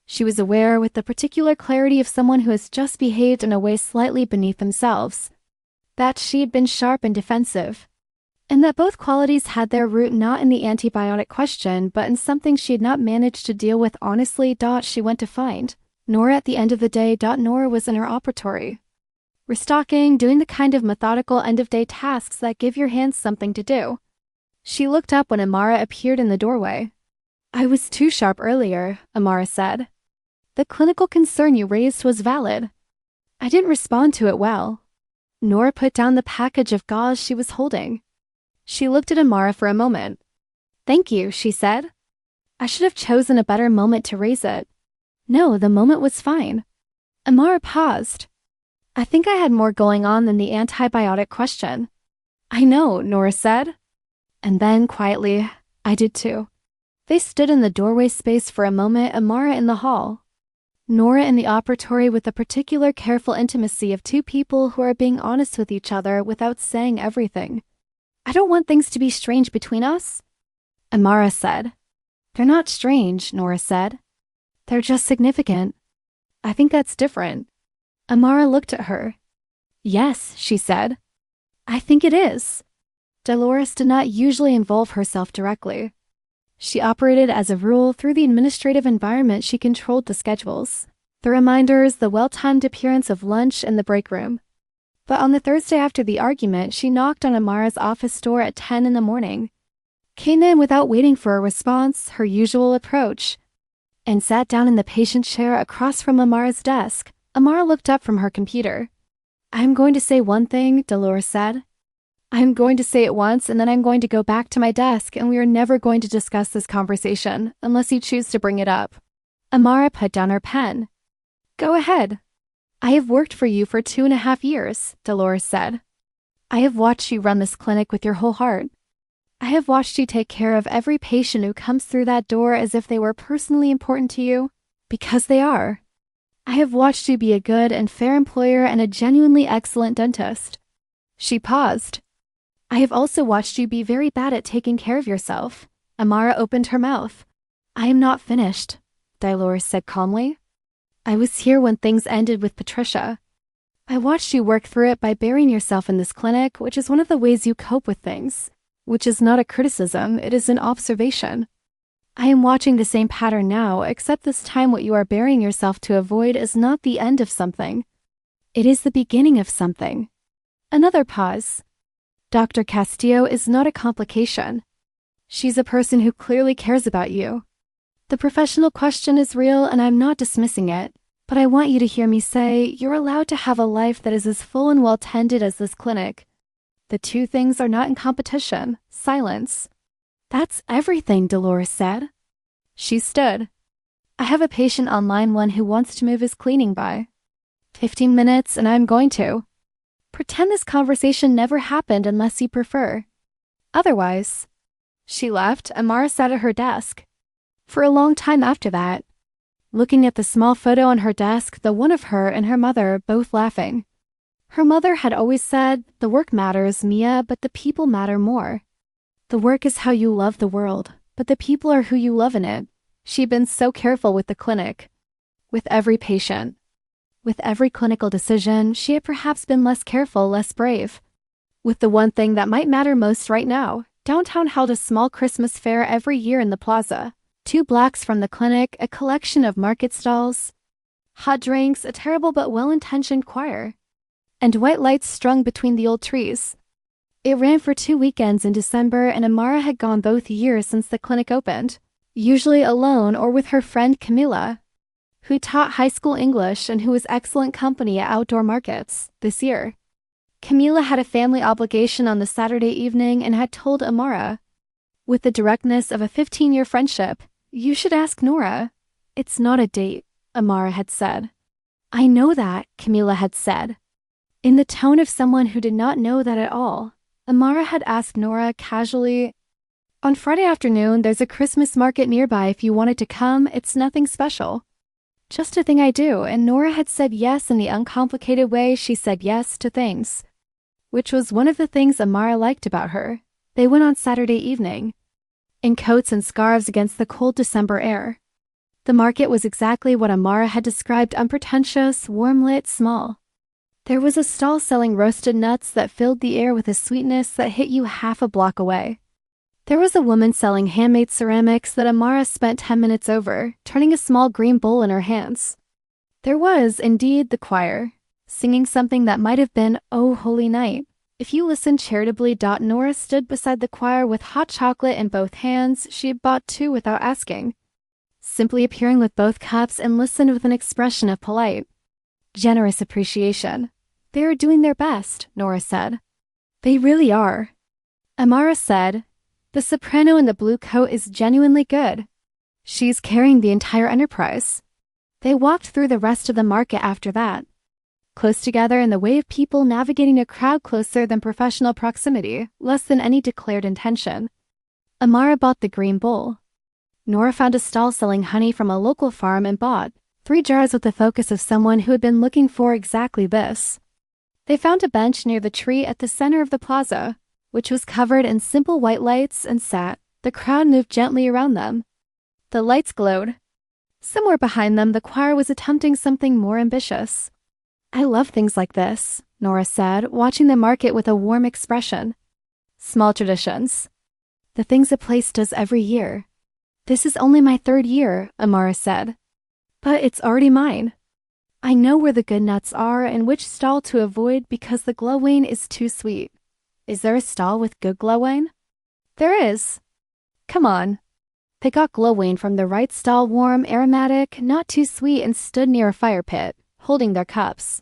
She was aware with the particular clarity of someone who has just behaved in a way slightly beneath themselves, that she had been sharp and defensive, and that both qualities had their root not in the antibiotic question but in something she had not managed to deal with honestly. She went to find Nora at the end of the day. Nora was in her operatory, restocking, doing the kind of methodical end-of-day tasks that give your hands something to do. She looked up when Amara appeared in the doorway. I was too sharp earlier, Amara said. The clinical concern you raised was valid. I didn't respond to it well. Nora put down the package of gauze she was holding. She looked at Amara for a moment. Thank you, she said. I should have chosen a better moment to raise it. No, the moment was fine. Amara paused. I think I had more going on than the antibiotic question. I know, Nora said. And then, quietly, I did too. They stood in the doorway space for a moment, Amara in the hall, Nora in the operatory, with the particular careful intimacy of two people who are being honest with each other without saying everything. I don't want things to be strange between us, Amara said. They're not strange, Nora said. They're just significant. I think that's different. Amara looked at her. Yes, she said. I think it is. Dolores did not usually involve herself directly. She operated as a rule through the administrative environment. She controlled the schedules, the reminders, the well-timed appearance of lunch in the break room. But on the Thursday after the argument, she knocked on Amara's office door at 10 in the morning, came in without waiting for a response, her usual approach, and sat down in the patient chair across from Amara's desk. Amara looked up from her computer. I'm going to say one thing, Dolores said. I'm going to say it once, and then I'm going to go back to my desk, and we are never going to discuss this conversation unless you choose to bring it up. Amara put down her pen. Go ahead. I have worked for you for 2.5 years, Dolores said. I have watched you run this clinic with your whole heart. I have watched you take care of every patient who comes through that door as if they were personally important to you, because they are. I have watched you be a good and fair employer and a genuinely excellent dentist. She paused. I have also watched you be very bad at taking care of yourself. Amara opened her mouth. I am not finished, Dolores said calmly. I was here when things ended with Patricia. I watched you work through it by burying yourself in this clinic, which is one of the ways you cope with things. Which is not a criticism, it is an observation. I am watching the same pattern now, except this time what you are burying yourself to avoid is not the end of something. It is the beginning of something. Another pause. Dr. Castillo is not a complication. She's a person who clearly cares about you. The professional question is real and I'm not dismissing it, but I want you to hear me say you're allowed to have a life that is as full and well-tended as this clinic. The two things are not in competition. Silence. That's everything, Dolores said. She stood. I have a patient on line 1 who wants to move his cleaning by 15 minutes and I'm going to. Pretend this conversation never happened unless you prefer. Otherwise. She left. Amara sat at her desk. For a long time after that. Looking at the small photo on her desk, the one of her and her mother both laughing. Her mother had always said, the work matters, Mia, but the people matter more. The work is how you love the world, but the people are who you love in it. She'd been so careful with the clinic. With every patient. With every clinical decision, she had perhaps been less careful, less brave. With the one thing that might matter most right now, downtown held a small Christmas fair every year in the plaza. 2 blocks from the clinic, a collection of market stalls, hot drinks, a terrible but well-intentioned choir, and white lights strung between the old trees. It ran for 2 weekends in December, and Amara had gone both years since the clinic opened, usually alone or with her friend Camila, who taught high school English and who was excellent company at outdoor markets. This year, Camila had a family obligation on the Saturday evening and had told Amara, with the directness of a 15-year friendship, "You should ask Nora." "It's not a date," Amara had said. "I know that," Camila had said. In the tone of someone who did not know that at all, Amara had asked Nora casually, "On Friday afternoon, there's a Christmas market nearby if you wanted to come. It's nothing special. Just a thing I do," and Nora had said yes in the uncomplicated way she said yes to things. Which was one of the things Amara liked about her. They went on Saturday evening, in coats and scarves against the cold December air. The market was exactly what Amara had described: unpretentious, warm-lit, small. There was a stall selling roasted nuts that filled the air with a sweetness that hit you half a block away. There was a woman selling handmade ceramics that Amara spent 10 minutes over, turning a small green bowl in her hands. There was, indeed, the choir, singing something that might have been "Oh Holy Night." If you listened charitably. Nora stood beside the choir with hot chocolate in both hands. She had bought 2 without asking, simply appearing with both cups, and listened with an expression of polite, generous appreciation. "They are doing their best," Nora said. "They really are." Amara said, "The soprano in the blue coat is genuinely good. She's carrying the entire enterprise." They walked through the rest of the market after that, close together in the way of people navigating a crowd, closer than professional proximity, less than any declared intention. Amara bought the green bowl. Nora found a stall selling honey from a local farm and bought 3 jars with the focus of someone who had been looking for exactly this. They found a bench near the tree at the center of the plaza, which was covered in simple white lights, and sat. The crowd moved gently around them. The lights glowed. Somewhere behind them, the choir was attempting something more ambitious. "I love things like this," Nora said, watching the market with a warm expression. "Small traditions. The things a place does every year." "This is only my 3rd year," Amara said. "But it's already mine. I know where the good nuts are and which stall to avoid because the glowwine is too sweet." "Is there a stall with good glowwine?" "There is. Come on." They got glowwine from the right stall, warm, aromatic, not too sweet, and stood near a fire pit, holding their cups.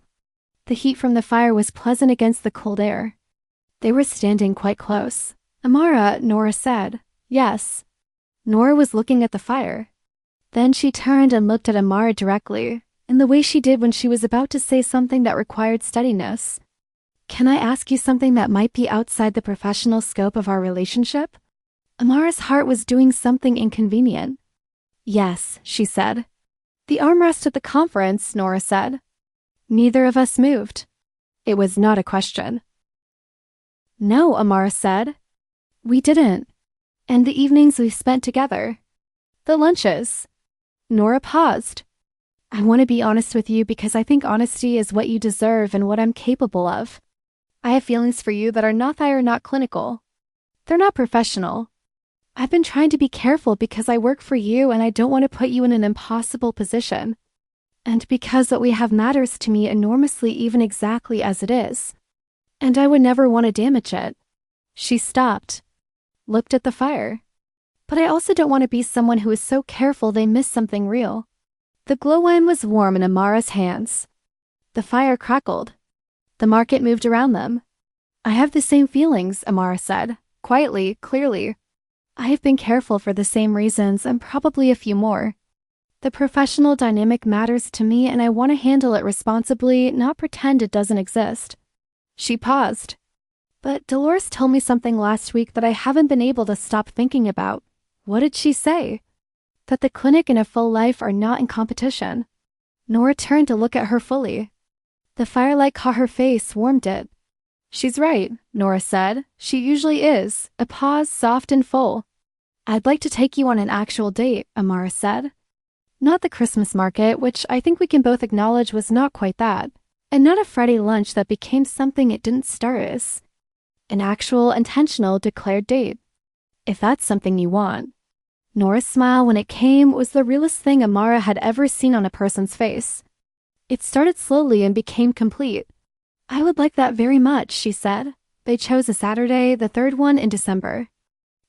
The heat from the fire was pleasant against the cold air. They were standing quite close. "Amara," Nora said. "Yes." Nora was looking at the fire. Then she turned and looked at Amara directly, in the way she did when she was about to say something that required steadiness. "Can I ask you something that might be outside the professional scope of our relationship?" Amara's heart was doing something inconvenient. "Yes," she said. "The armrest at the conference," Nora said. Neither of us moved. It was not a question. "No," Amara said. "We didn't. And the evenings we spent together. The lunches." Nora paused. I want to be honest with you because I think honesty is what you deserve and what I'm capable of. I have feelings for you that are not clinical. They're not professional. I've been trying to be careful because I work for you and I don't want to put you in an impossible position. And because what we have matters to me enormously even exactly as it is. And I would never want to damage it. She stopped, looked at the fire. But I also don't want to be someone who is so careful they miss something real. The glowworm was warm in Amara's hands. The fire crackled. The market moved around them. I have the same feelings, Amara said, quietly, clearly. I have been careful for the same reasons and probably a few more. The professional dynamic matters to me and I want to handle it responsibly, not pretend it doesn't exist. She paused. But Dolores told me something last week that I haven't been able to stop thinking about. What did she say? That the clinic and a full life are not in competition. Nora turned to look at her fully. The firelight caught her face, warmed it. She's right, Nora said. She usually is. A pause, soft and full. I'd like to take you on an actual date, Amara said. Not the Christmas market, which I think we can both acknowledge was not quite that. And not a Friday lunch that became something it didn't start as. An actual, intentional, declared date. If that's something you want. Nora's smile, when it came, was the realest thing Amara had ever seen on a person's face. It started slowly and became complete. I would like that very much, she said. They chose a Saturday, the third one in December,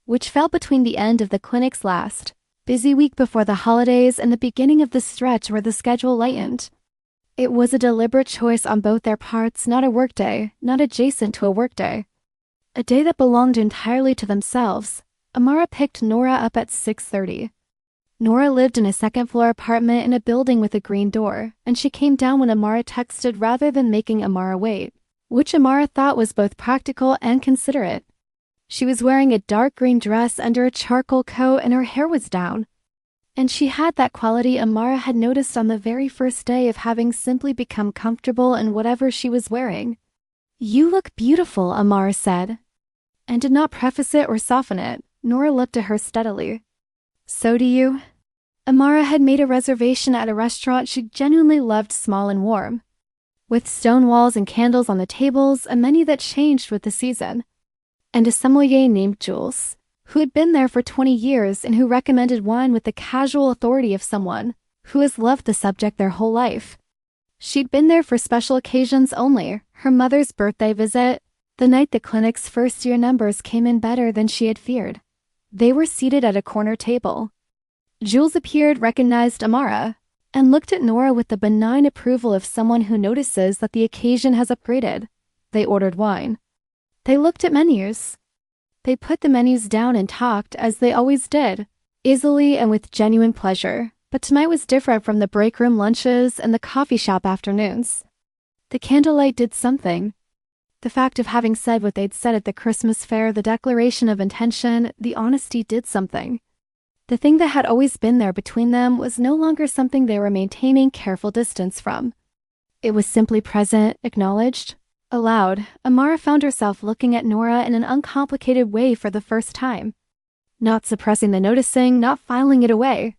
which fell between the end of the clinic's last busy week before the holidays and the beginning of the stretch where the schedule lightened. It was a deliberate choice on both their parts, not a workday, not adjacent to a workday. A day that belonged entirely to themselves. Amara picked Nora up at 6:30. Nora lived in a second-floor apartment in a building with a green door, and she came down when Amara texted rather than making Amara wait, which Amara thought was both practical and considerate. She was wearing a dark green dress under a charcoal coat and her hair was down. And she had that quality Amara had noticed on the very first day of having simply become comfortable in whatever she was wearing. You look beautiful, Amara said, and did not preface it or soften it. Nora looked at her steadily. So do you? Amara had made a reservation at a restaurant she genuinely loved, small and warm, with stone walls and candles on the tables, a menu that changed with the season, and a sommelier named Jules, who had been there for 20 years and who recommended wine with the casual authority of someone who has loved the subject their whole life. She'd been there for special occasions only, her mother's birthday visit, the night the clinic's first-year numbers came in better than she had feared. They were seated at a corner table. Jules appeared, recognized Amara, and looked at Nora with the benign approval of someone who notices that the occasion has upgraded. They ordered wine. They looked at menus. They put the menus down and talked, as they always did, easily and with genuine pleasure, but tonight was different from the break room lunches and the coffee shop afternoons. The candlelight did something. The fact of having said what they'd said at the Christmas fair, the declaration of intention, the honesty did something. The thing that had always been there between them was no longer something they were maintaining careful distance from. It was simply present, acknowledged. Aloud, Amara found herself looking at Nora in an uncomplicated way for the first time. Not suppressing the noticing, not filing it away.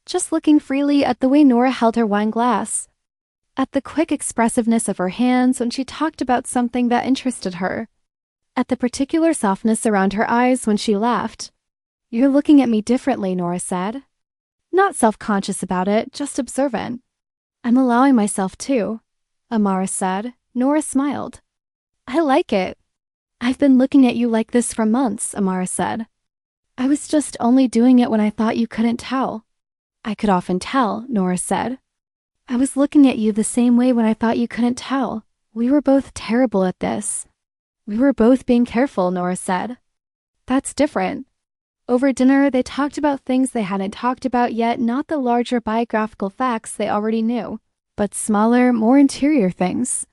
Just looking freely at the way Nora held her wine glass. At the quick expressiveness of her hands when she talked about something that interested her. At the particular softness around her eyes when she laughed. You're looking at me differently, Nora said. Not self-conscious about it, just observant. I'm allowing myself to, Amara said. Nora smiled. I like it. I've been looking at you like this for months, Amara said. I was just only doing it when I thought you couldn't tell. I could often tell, Nora said. I was looking at you the same way when I thought you couldn't tell. We were both terrible at this. We were both being careful, Nora said. That's different. Over dinner, they talked about things they hadn't talked about yet, not the larger biographical facts they already knew, but smaller, more interior things.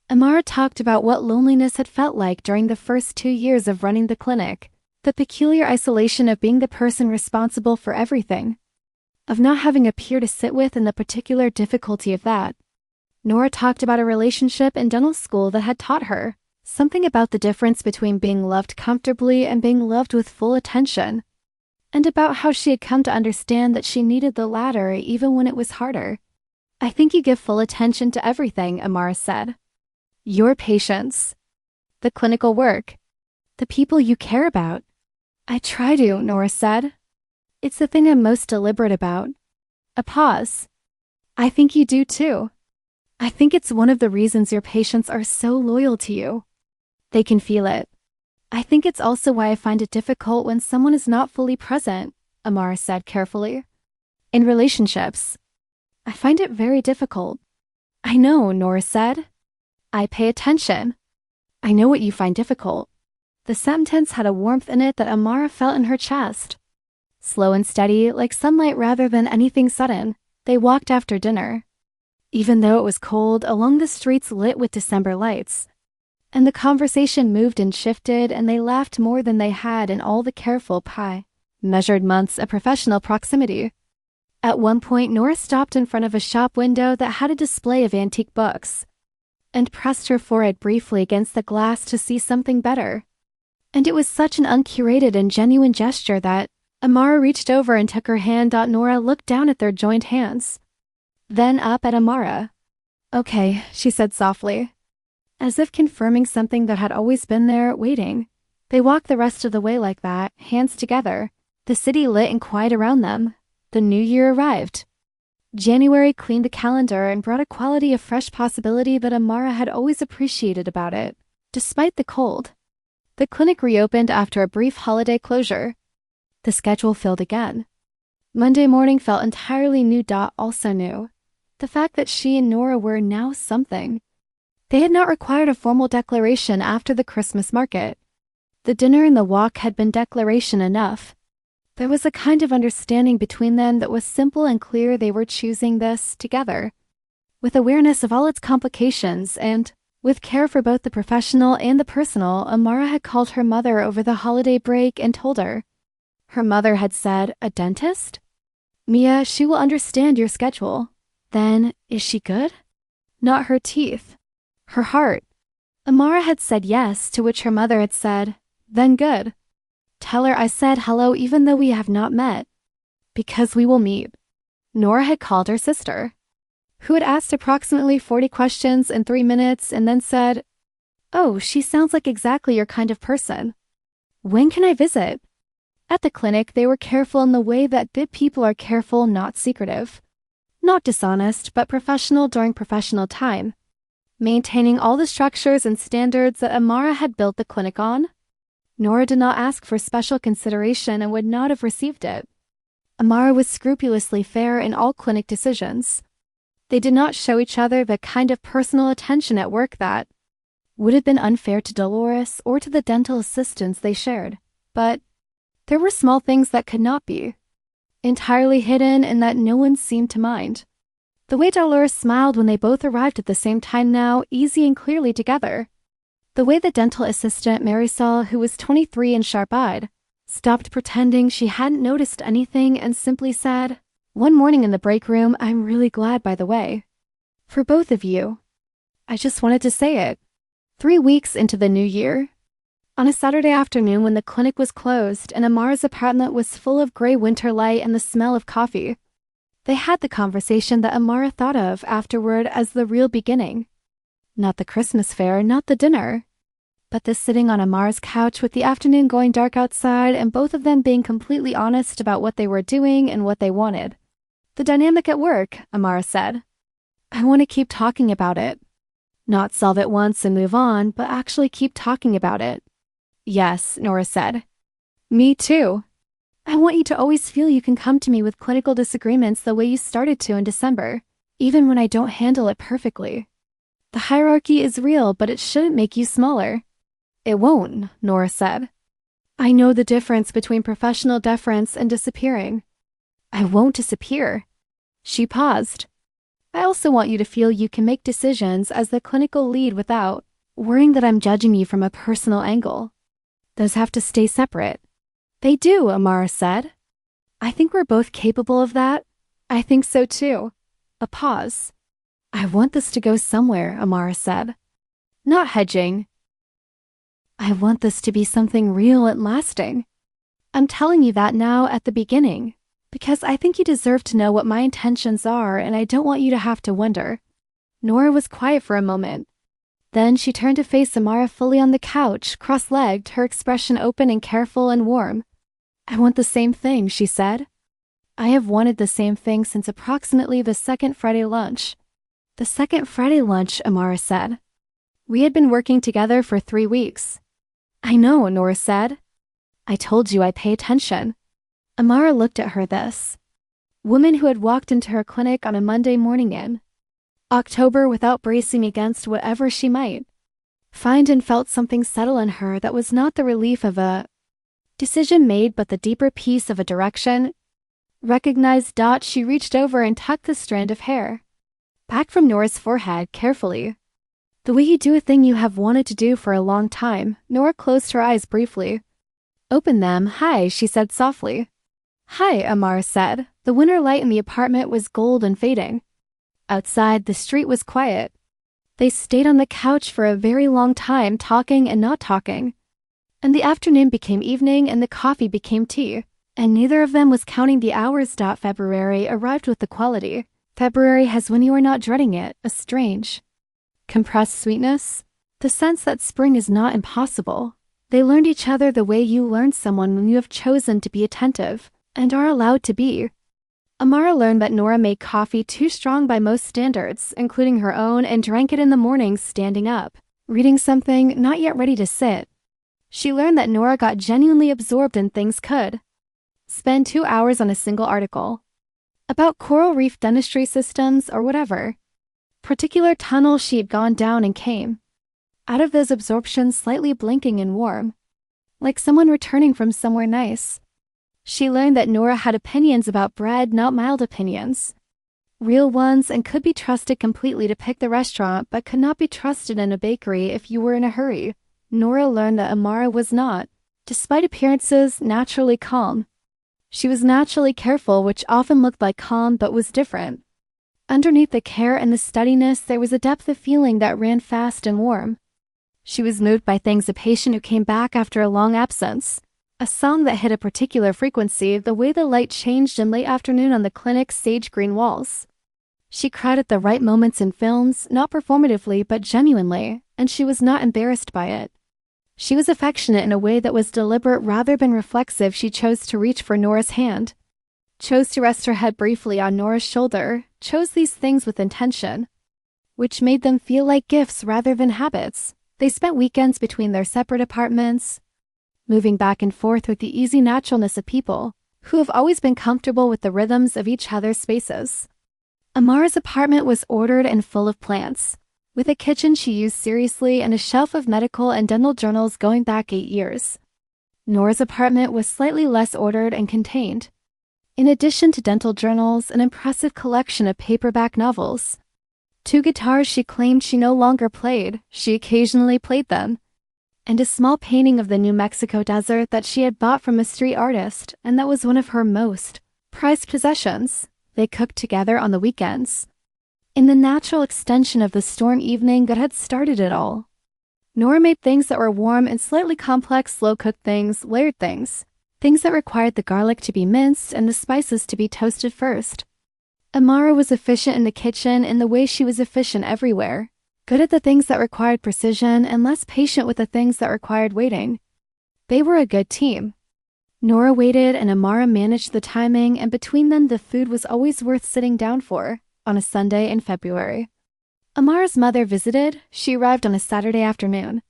Amara talked about what loneliness had felt like during the first 2 years of running the clinic, the peculiar isolation of being the person responsible for everything, of not having a peer to sit with and the particular difficulty of that. Nora talked about a relationship in dental school that had taught her something about the difference between being loved comfortably and being loved with full attention, and about how she had come to understand that she needed the latter even when it was harder. I think you give full attention to everything, Amara said. Your patients, the clinical work, the people you care about. I try to, Nora said. It's the thing I'm most deliberate about. A pause. I think you do too. I think it's one of the reasons your patients are so loyal to you. They can feel it. I think it's also why I find it difficult when someone is not fully present, Amara said carefully. In relationships, I find it very difficult. I know, Nora said. I pay attention. I know what you find difficult. The sentence had a warmth in it that Amara felt in her chest. Slow and steady, like sunlight rather than anything sudden, they walked after dinner. Even though it was cold, along the streets lit with December lights. And the conversation moved and shifted, and they laughed more than they had in all the careful measured months of professional proximity. At one point, Nora stopped in front of a shop window that had a display of antique books, and pressed her forehead briefly against the glass to see something better. And it was such an uncurated and genuine gesture that Amara reached over and took her hand. Nora looked down at their joined hands, then up at Amara. Okay, she said softly, as if confirming something that had always been there, waiting. They walked the rest of the way like that, hands together, the city lit and quiet around them. The new year arrived. January cleaned the calendar and brought a quality of fresh possibility that Amara had always appreciated about it, despite the cold. The clinic reopened after a brief holiday closure. The schedule filled again. Monday morning felt entirely new. Also new. The fact that she and Nora were now something. They had not required a formal declaration after the Christmas market. The dinner and the walk had been declaration enough. There was a kind of understanding between them that was simple and clear. They were choosing this together, with awareness of all its complications, and with care for both the professional and the personal. Amara had called her mother over the holiday break and told her. Her mother had said, "A dentist? Mia, she will understand your schedule." Then, is she good? Not her teeth. Her heart. Amara had said yes, to which her mother had said, "Then good. Tell her I said hello even though we have not met. Because we will meet." Nora had called her sister, who had asked approximately 40 questions in 3 minutes and then said, "Oh, she sounds like exactly your kind of person. When can I visit?" At the clinic, they were careful in the way that good people are careful, not secretive. Not dishonest, but professional during professional time, maintaining all the structures and standards that Amara had built the clinic on. Nora did not ask for special consideration and would not have received it. Amara was scrupulously fair in all clinic decisions. They did not show each other the kind of personal attention at work that would have been unfair to Dolores or to the dental assistants they shared. But there were small things that could not be entirely hidden and that no one seemed to mind. The way Dolores smiled when they both arrived at the same time now, easy and clearly together. The way the dental assistant, Marisol, who was 23 and sharp-eyed, stopped pretending she hadn't noticed anything and simply said, one morning in the break room, "I'm really glad, by the way. For both of you. I just wanted to say it." 3 weeks into the new year, on a Saturday afternoon when the clinic was closed and Amara's apartment was full of gray winter light and the smell of coffee, they had the conversation that Amara thought of afterward as the real beginning. Not the Christmas fair, not the dinner, but the sitting on Amara's couch with the afternoon going dark outside and both of them being completely honest about what they were doing and what they wanted. The dynamic at work, Amara said. I want to keep talking about it. Not solve it once and move on, but actually keep talking about it. Yes, Nora said. Me too. I want you to always feel you can come to me with clinical disagreements the way you started to in December, even when I don't handle it perfectly. The hierarchy is real, but it shouldn't make you smaller. It won't, Nora said. I know the difference between professional deference and disappearing. I won't disappear. She paused. I also want you to feel you can make decisions as the clinical lead without worrying that I'm judging you from a personal angle. Those have to stay separate. They do, Amara said. I think we're both capable of that. I think so too. A pause. I want this to go somewhere, Amara said. Not hedging. I want this to be something real and lasting. I'm telling you that now at the beginning. Because I think you deserve to know what my intentions are, and I don't want you to have to wonder. Nora was quiet for a moment. Then she turned to face Amara fully on the couch, cross-legged, her expression open and careful and warm. I want the same thing, she said. I have wanted the same thing since approximately the second Friday lunch. The second Friday lunch, Amara said. We had been working together for 3 weeks. I know, Nora said. I told you I pay attention. Amara looked at her this. Woman who had walked into her clinic on a Monday morning in October without bracing against whatever she might find, and felt something settle in her that was not the relief of a decision made but the deeper peace of a direction. Recognized. She reached over and tucked the strand of hair back from Nora's forehead carefully. The way you do a thing you have wanted to do for a long time. Nora closed her eyes briefly. Open them. Hi, she said softly. Hi, Amara said. The winter light in the apartment was gold and fading. Outside, the street was quiet. They stayed on the couch for a very long time, talking and not talking. And the afternoon became evening and the coffee became tea. And neither of them was counting the hours. February arrived with the quality February has when you are not dreading it, a strange, compressed sweetness. The sense that spring is not impossible. They learned each other the way you learn someone when you have chosen to be attentive and are allowed to be. Amara learned that Nora made coffee too strong by most standards, including her own, and drank it in the mornings standing up, reading something, not yet ready to sit. She learned that Nora got genuinely absorbed in things, could spend 2 hours on a single article about coral reef dentistry systems or whatever particular tunnel she had gone down, and came out of those absorptions slightly blinking and warm, like someone returning from somewhere nice. She learned that Nora had opinions about bread, not mild opinions, real ones, and could be trusted completely to pick the restaurant, but could not be trusted in a bakery if you were in a hurry. Nora learned that Amara was not, despite appearances, naturally calm. She was naturally careful, which often looked like calm but was different. Underneath the care and the steadiness, there was a depth of feeling that ran fast and warm. She was moved by things: a patient who came back after a long absence, a song that hit a particular frequency, the way the light changed in late afternoon on the clinic's sage green walls. She cried at the right moments in films, not performatively but genuinely, and she was not embarrassed by it. She was affectionate in a way that was deliberate rather than reflexive. She chose to reach for Nora's hand, chose to rest her head briefly on Nora's shoulder, chose these things with intention, which made them feel like gifts rather than habits. They spent weekends between their separate apartments, moving back and forth with the easy naturalness of people who have always been comfortable with the rhythms of each other's spaces. Amara's apartment was ordered and full of plants, with a kitchen she used seriously and a shelf of medical and dental journals going back 8 years. Nora's apartment was slightly less ordered and contained, in addition to dental journals, an impressive collection of paperback novels. 2 guitars she claimed she no longer played, she occasionally played them, and a small painting of the New Mexico desert that she had bought from a street artist, and that was one of her most prized possessions. They cooked together on the weekends, in the natural extension of the storm evening that had started it all. Nora made things that were warm and slightly complex, slow-cooked things, layered things that required the garlic to be minced and the spices to be toasted first. Amara was efficient in the kitchen in the way she was efficient everywhere, good at the things that required precision and less patient with the things that required waiting. They were a good team. Nora waited and Amara managed the timing, and between them the food was always worth sitting down for, on a Sunday in February. Amara's mother visited. She arrived on a Saturday afternoon.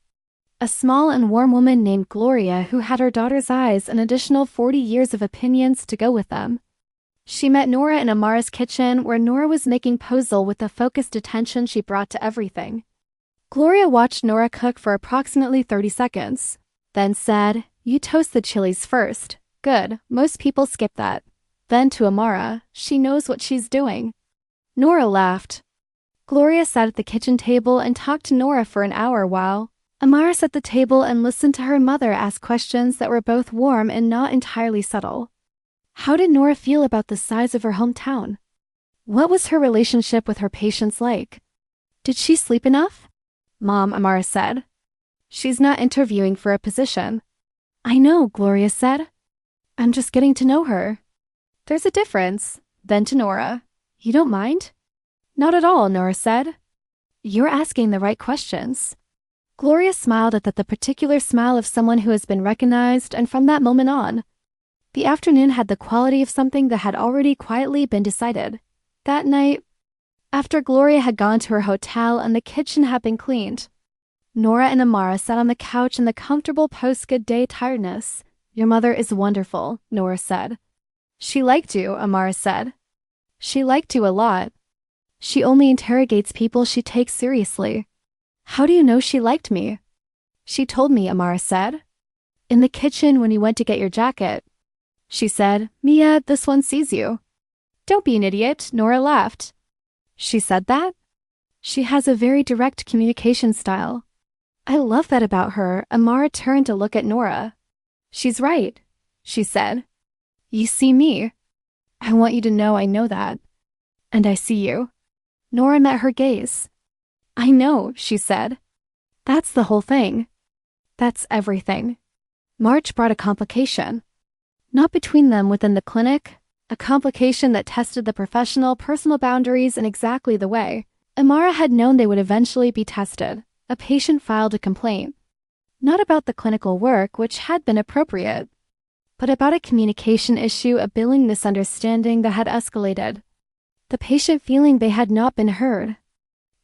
A small and warm woman named Gloria, who had her daughter's eyes an additional 40 years of opinions to go with them. She met Nora in Amara's kitchen, where Nora was making puzzle with the focused attention she brought to everything. Gloria watched Nora cook for approximately 30 seconds, then said, "You toast the chilies first. Good, most people skip that." Then to Amara, "She knows what she's doing." Nora laughed. Gloria sat at the kitchen table and talked to Nora for an hour while Amara sat at the table and listened to her mother ask questions that were both warm and not entirely subtle. How did Nora feel about the size of her hometown? What was her relationship with her patients like? Did she sleep enough? "Mom," Amara said, "she's not interviewing for a position." "I know," Gloria said. "I'm just getting to know her." There's a difference. Then to Nora. You don't mind? Not at all, Nora said. You're asking the right questions. Gloria smiled at the particular smile of someone who has been recognized, and from that moment on, the afternoon had the quality of something that had already quietly been decided. That night, after Gloria had gone to her hotel and the kitchen had been cleaned, Nora and Amara sat on the couch in the comfortable post-good-day tiredness. Your mother is wonderful, Nora said. She liked you, Amara said. She liked you a lot. She only interrogates people she takes seriously. How do you know she liked me? She told me, Amara said. In the kitchen when you went to get your jacket. She said, Mia, this one sees you. Don't be an idiot, Nora laughed. She said that? She has a very direct communication style. I love that about her. Amara turned to look at Nora. She's right, she said. You see me. I want you to know I know that. And I see you. Nora met her gaze. I know, she said. That's the whole thing. That's everything. March brought a complication. Not between them within the clinic, a complication that tested the professional, personal boundaries in exactly the way Amara had known they would eventually be tested. A patient filed a complaint. Not about the clinical work, which had been appropriate, but about a communication issue, a billing misunderstanding that had escalated. The patient feeling they had not been heard.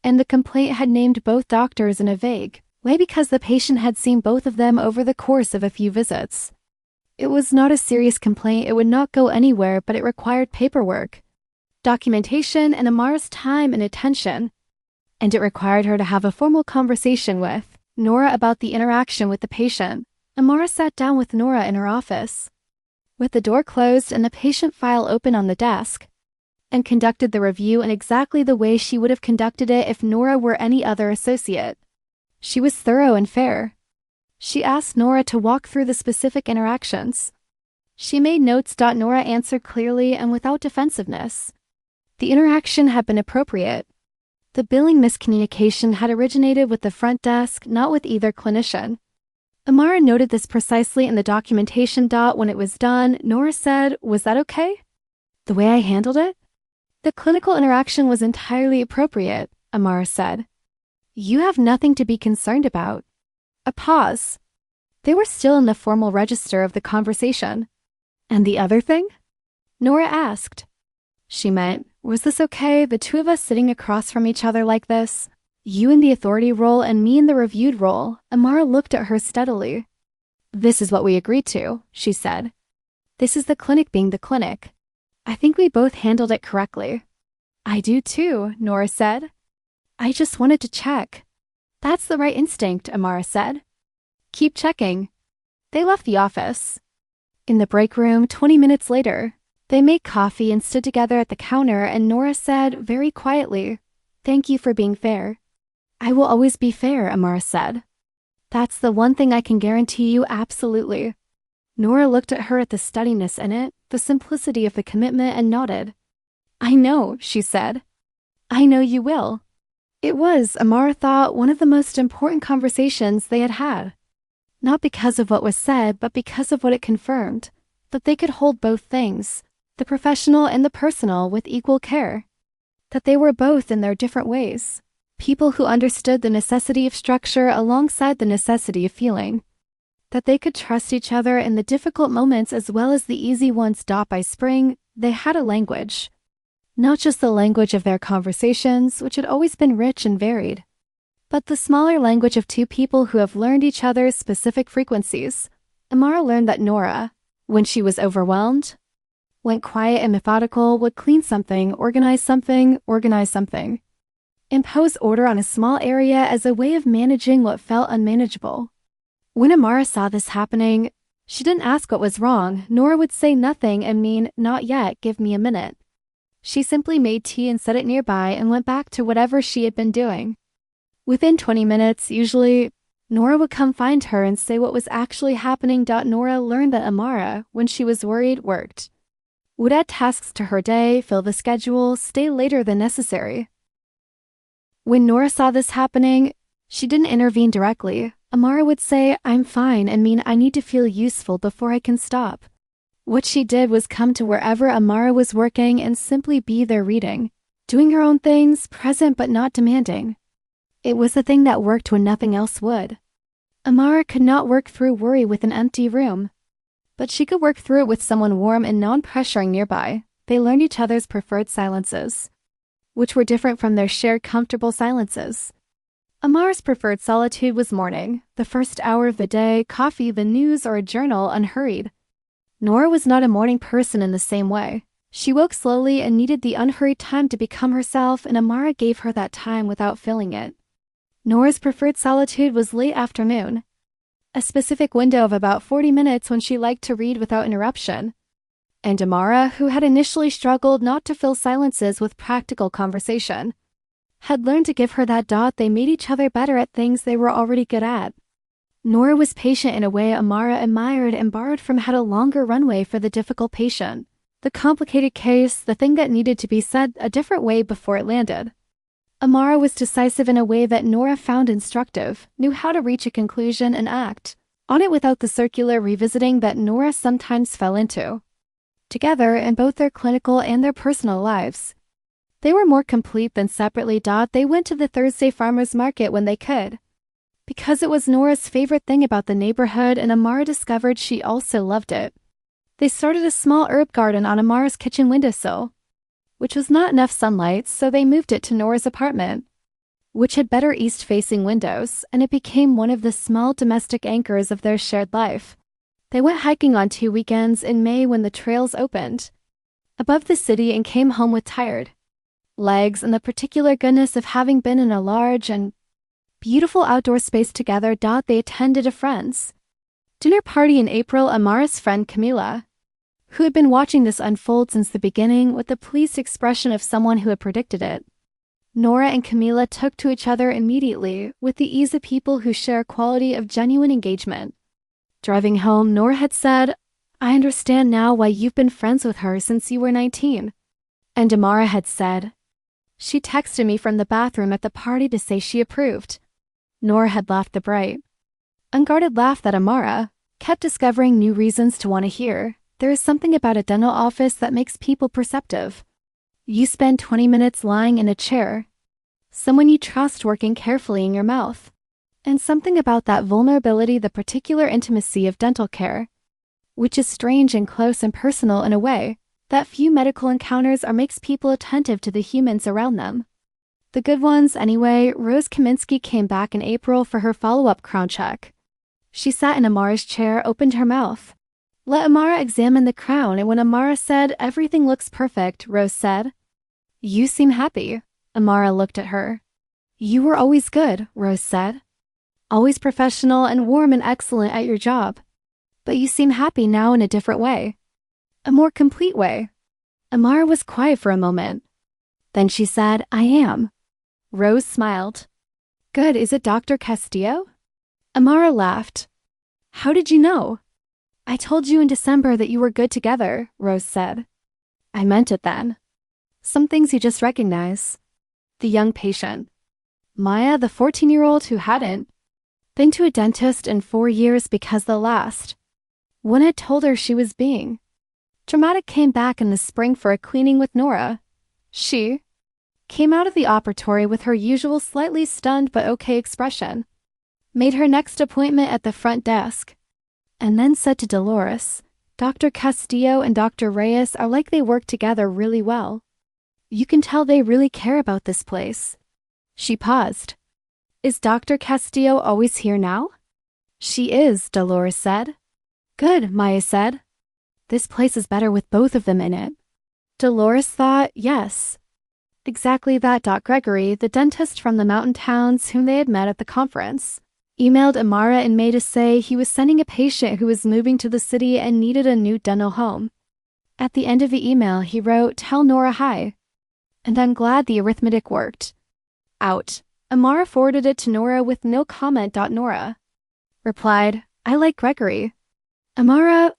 And the complaint had named both doctors in a vague way because the patient had seen both of them over the course of a few visits. It was not a serious complaint, it would not go anywhere, but it required paperwork, documentation, and Amara's time and attention. And it required her to have a formal conversation with Nora about the interaction with the patient. Amara sat down with Nora in her office, with the door closed and the patient file open on the desk, and conducted the review in exactly the way she would have conducted it if Nora were any other associate. She was thorough and fair. She asked Nora to walk through the specific interactions. She made notes. Nora answered clearly and without defensiveness. The interaction had been appropriate. The billing miscommunication had originated with the front desk, not with either clinician. Amara noted this precisely in the documentation. When it was done, Nora said, Was that okay? The way I handled it? The clinical interaction was entirely appropriate, Amara said. You have nothing to be concerned about. A pause. They were still in the formal register of the conversation. And the other thing? Nora asked. She meant, was this okay, the two of us sitting across from each other like this? You in the authority role and me in the reviewed role. Amara looked at her steadily. This is what we agreed to, she said. This is the clinic being the clinic. I think we both handled it correctly. I do too, Nora said. I just wanted to check. That's the right instinct, Amara said. Keep checking. They left the office. In the break room, 20 minutes later, they made coffee and stood together at the counter, and Nora said very quietly, Thank you for being fair. I will always be fair, Amara said. That's the one thing I can guarantee you, absolutely. Nora looked at her at the steadiness in it, the simplicity of the commitment, and nodded. I know, she said. I know you will. It was, Amara thought, one of the most important conversations they had had. Not because of what was said, but because of what it confirmed, that they could hold both things, the professional and the personal, with equal care. That they were both in their different ways. People who understood the necessity of structure alongside the necessity of feeling. That they could trust each other in the difficult moments as well as the easy ones. By spring, they had a language. Not just the language of their conversations, which had always been rich and varied, but the smaller language of two people who have learned each other's specific frequencies. Amara learned that Nora, when she was overwhelmed, went quiet and methodical, would clean something, organize something, impose order on a small area as a way of managing what felt unmanageable. When Amara saw this happening, she didn't ask what was wrong. Nora would say nothing and mean, not yet, give me a minute. She simply made tea and set it nearby and went back to whatever she had been doing. Within 20 minutes, usually, Nora would come find her and say what was actually happening. Nora learned that Amara, when she was worried, worked. Would add tasks to her day, fill the schedule, stay later than necessary. When Nora saw this happening, she didn't intervene directly. Amara would say, I'm fine, and mean I need to feel useful before I can stop. What she did was come to wherever Amara was working and simply be there reading, doing her own things, present but not demanding. It was the thing that worked when nothing else would. Amara could not work through worry with an empty room, but she could work through it with someone warm and non-pressuring nearby. They learned each other's preferred silences, which were different from their shared comfortable silences. Amara's preferred solitude was morning, the first hour of the day, coffee, the news, or a journal, unhurried. Nora was not a morning person in the same way. She woke slowly and needed the unhurried time to become herself, and Amara gave her that time without feeling it. Nora's preferred solitude was late afternoon, a specific window of about 40 minutes when she liked to read without interruption. And Amara, who had initially struggled not to fill silences with practical conversation, had learned to give her that dot. They made each other better at things they were already good at. Nora was patient in a way Amara admired and borrowed from, had a longer runway for the difficult patient, the complicated case, the thing that needed to be said a different way before it landed. Amara was decisive in a way that Nora found instructive, knew how to reach a conclusion and act on it without the circular revisiting that Nora sometimes fell into. Together, in both their clinical and their personal lives, they were more complete than separately. They went to the Thursday farmers market when they could, because it was Nora's favorite thing about the neighborhood, and Amara discovered she also loved it. They started a small herb garden on Amara's kitchen windowsill, which was not enough sunlight, so they moved it to Nora's apartment, which had better east-facing windows, and it became one of the small domestic anchors of their shared life. They went hiking on 2 weekends in May when the trails opened above the city and came home with tired legs and the particular goodness of having been in a large and beautiful outdoor space together. They attended a friend's dinner party in April. Amara's friend Camila, who had been watching this unfold since the beginning with the pleased expression of someone who had predicted it. Nora and Camila took to each other immediately with the ease of people who share a quality of genuine engagement. Driving home, Nora had said, "I understand now why you've been friends with her since you were 19. And Amara had said, "She texted me from the bathroom at the party to say she approved." Nora had laughed the bright, unguarded laugh that Amara kept discovering new reasons to want to hear. There is something about a dental office that makes people perceptive. You spend 20 minutes lying in a chair, someone you trust working carefully in your mouth, and something about that vulnerability, the particular intimacy of dental care, which is strange and close and personal in a way that few medical encounters are, makes people attentive to the humans around them. The good ones, anyway. Rose Kaminsky came back in April for her follow-up crown check. She sat in Amara's chair, opened her mouth, let Amara examine the crown, and when Amara said, "Everything looks perfect," Rose said, "You seem happy." Amara looked at her. "You were always good," Rose said. "Always professional and warm and excellent at your job. But you seem happy now in a different way. A more complete way." Amara was quiet for a moment. Then she said, "I am." Rose smiled. "Good. Is it Dr. Castillo?" Amara laughed. "How did you know?" "I told you in December that you were good together," Rose said. "I meant it then. Some things you just recognize." The young patient, Maya, the 14-year-old who hadn't been to a dentist in 4 years because the last one had told her she was being dramatic, came back in the spring for a cleaning with Nora. She came out of the operatory with her usual slightly stunned but okay expression, made her next appointment at the front desk, and then said to Dolores, "Dr. Castillo and Dr. Reyes are like they work together really well. You can tell they really care about this place." She paused. "Is Dr. Castillo always here now?" "She is," Dolores said. "Good," Maya said. "This place is better with both of them in it." Dolores thought, yes. Exactly that. Gregory, the dentist from the mountain towns whom they had met at the conference, emailed Amara in May to say he was sending a patient who was moving to the city and needed a new dental home. At the end of the email, he wrote, "Tell Nora hi. And I'm glad the arithmetic worked out." Amara forwarded it to Nora with no comment. Nora replied, "I like Gregory." Amara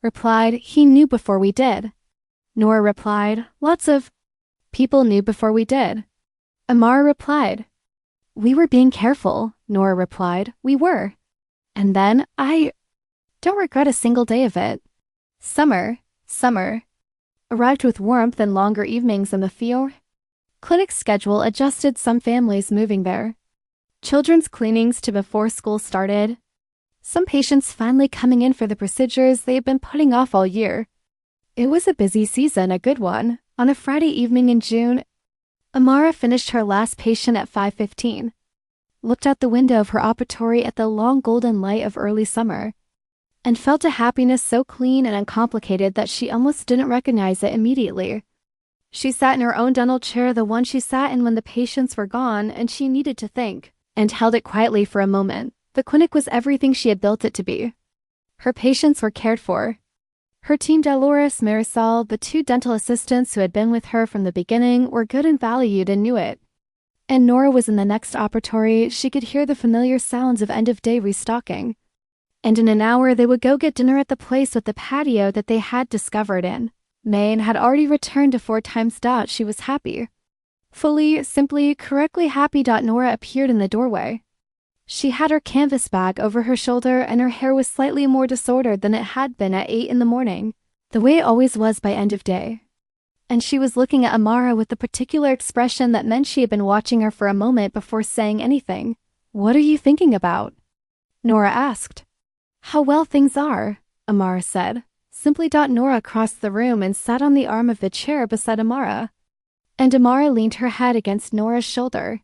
replied, "He knew before we did." Nora replied, "Lots of people knew before we did." Amara replied, "We were being careful." Nora replied, "We were. And then, I don't regret a single day of it." Summer arrived with warmth and longer evenings in the field. Clinic schedule adjusted, some families moving there. Children's cleanings to before school started. Some patients finally coming in for the procedures they had been putting off all year. It was a busy season, a good one. On a Friday evening in June, Amara finished her last patient at 5:15. Looked out the window of her operatory at the long golden light of early summer, and felt a happiness so clean and uncomplicated that she almost didn't recognize it immediately. She sat in her own dental chair, the one she sat in when the patients were gone, and she needed to think, and held it quietly for a moment. The clinic was everything she had built it to be. Her patients were cared for. Her team, Dolores, Marisol, the 2 dental assistants who had been with her from the beginning, were good and valued and knew it. And Nora was in the next operatory. She could hear the familiar sounds of end-of-day restocking. And in an hour they would go get dinner at the place with the patio that they had discovered in. Maine had already returned to 4 times. She was happy. Fully, simply, correctly happy. Nora appeared in the doorway. She had her canvas bag over her shoulder, and her hair was slightly more disordered than it had been at 8 in the morning, the way it always was by end of day. And she was looking at Amara with the particular expression that meant she had been watching her for a moment before saying anything. "What are you thinking about?" Nora asked. "How well things are," Amara said. Simply. Nora crossed the room and sat on the arm of the chair beside Amara. And Amara leaned her head against Nora's shoulder.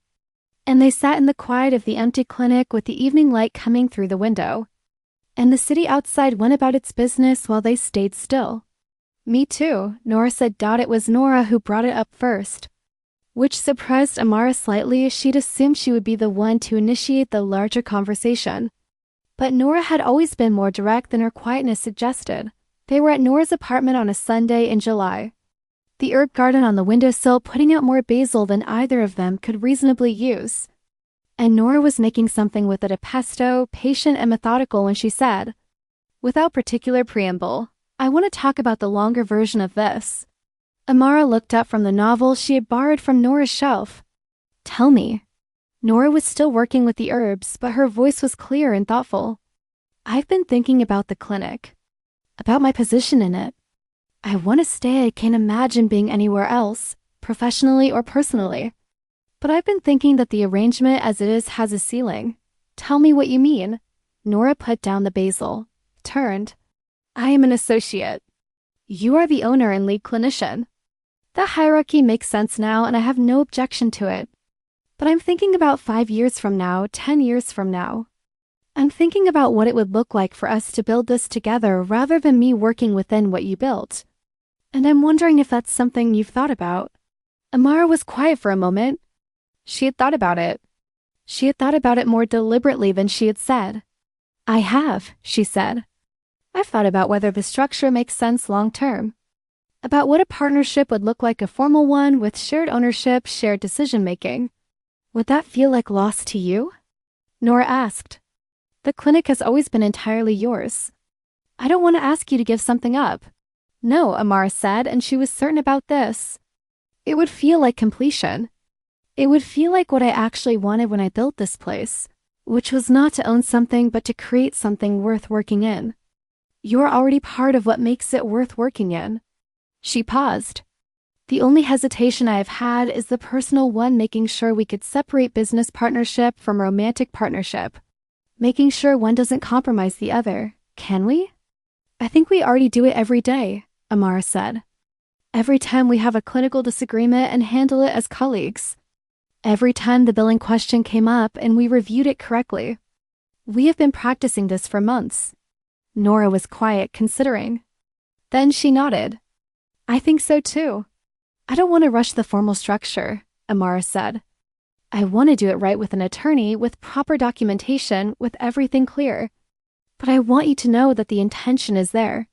And they sat in the quiet of the empty clinic with the evening light coming through the window. And the city outside went about its business while they stayed still. "Me too," Nora said. It was Nora who brought it up first, which surprised Amara slightly. She'd assumed she would be the one to initiate the larger conversation. But Nora had always been more direct than her quietness suggested. They were at Nora's apartment on a Sunday in July. The herb garden on the windowsill putting out more basil than either of them could reasonably use. And Nora was making something with it, a pesto, patient and methodical, when she said, without particular preamble, "I want to talk about the longer version of this." Amara looked up from the novel she had borrowed from Nora's shelf. "Tell me." Nora was still working with the herbs, but her voice was clear and thoughtful. "I've been thinking about the clinic, about my position in it. I want to stay. I can't imagine being anywhere else, professionally or personally. But I've been thinking that the arrangement as it is has a ceiling." "Tell me what you mean." Nora put down the basil, turned. "I am an associate. You are the owner and lead clinician. That hierarchy makes sense now, and I have no objection to it. But I'm thinking about 5 years from now, 10 years from now. I'm thinking about what it would look like for us to build this together rather than me working within what you built. And I'm wondering if that's something you've thought about." Amara was quiet for a moment. She had thought about it. She had thought about it more deliberately than she had said. "I have," she said. "I've thought about whether the structure makes sense long term. About what a partnership would look like, a formal one with shared ownership, shared decision-making. Would that feel like loss to you?" Nora asked. "The clinic has always been entirely yours. I don't want to ask you to give something up." "No," Amara said, and she was certain about this. "It would feel like completion. It would feel like what I actually wanted when I built this place, which was not to own something but to create something worth working in. You're already part of what makes it worth working in." She paused. "The only hesitation I have had is the personal one, making sure we could separate business partnership from romantic partnership. Making sure one doesn't compromise the other. Can we?" "I think we already do it every day," Amara said. "Every time we have a clinical disagreement and handle it as colleagues. Every time the billing question came up and we reviewed it correctly. We have been practicing this for months." Nora was quiet, considering. Then she nodded. "I think so too. I don't want to rush the formal structure," Amara said. "I want to do it right with an attorney, with proper documentation, with everything clear. But I want you to know that the intention is there.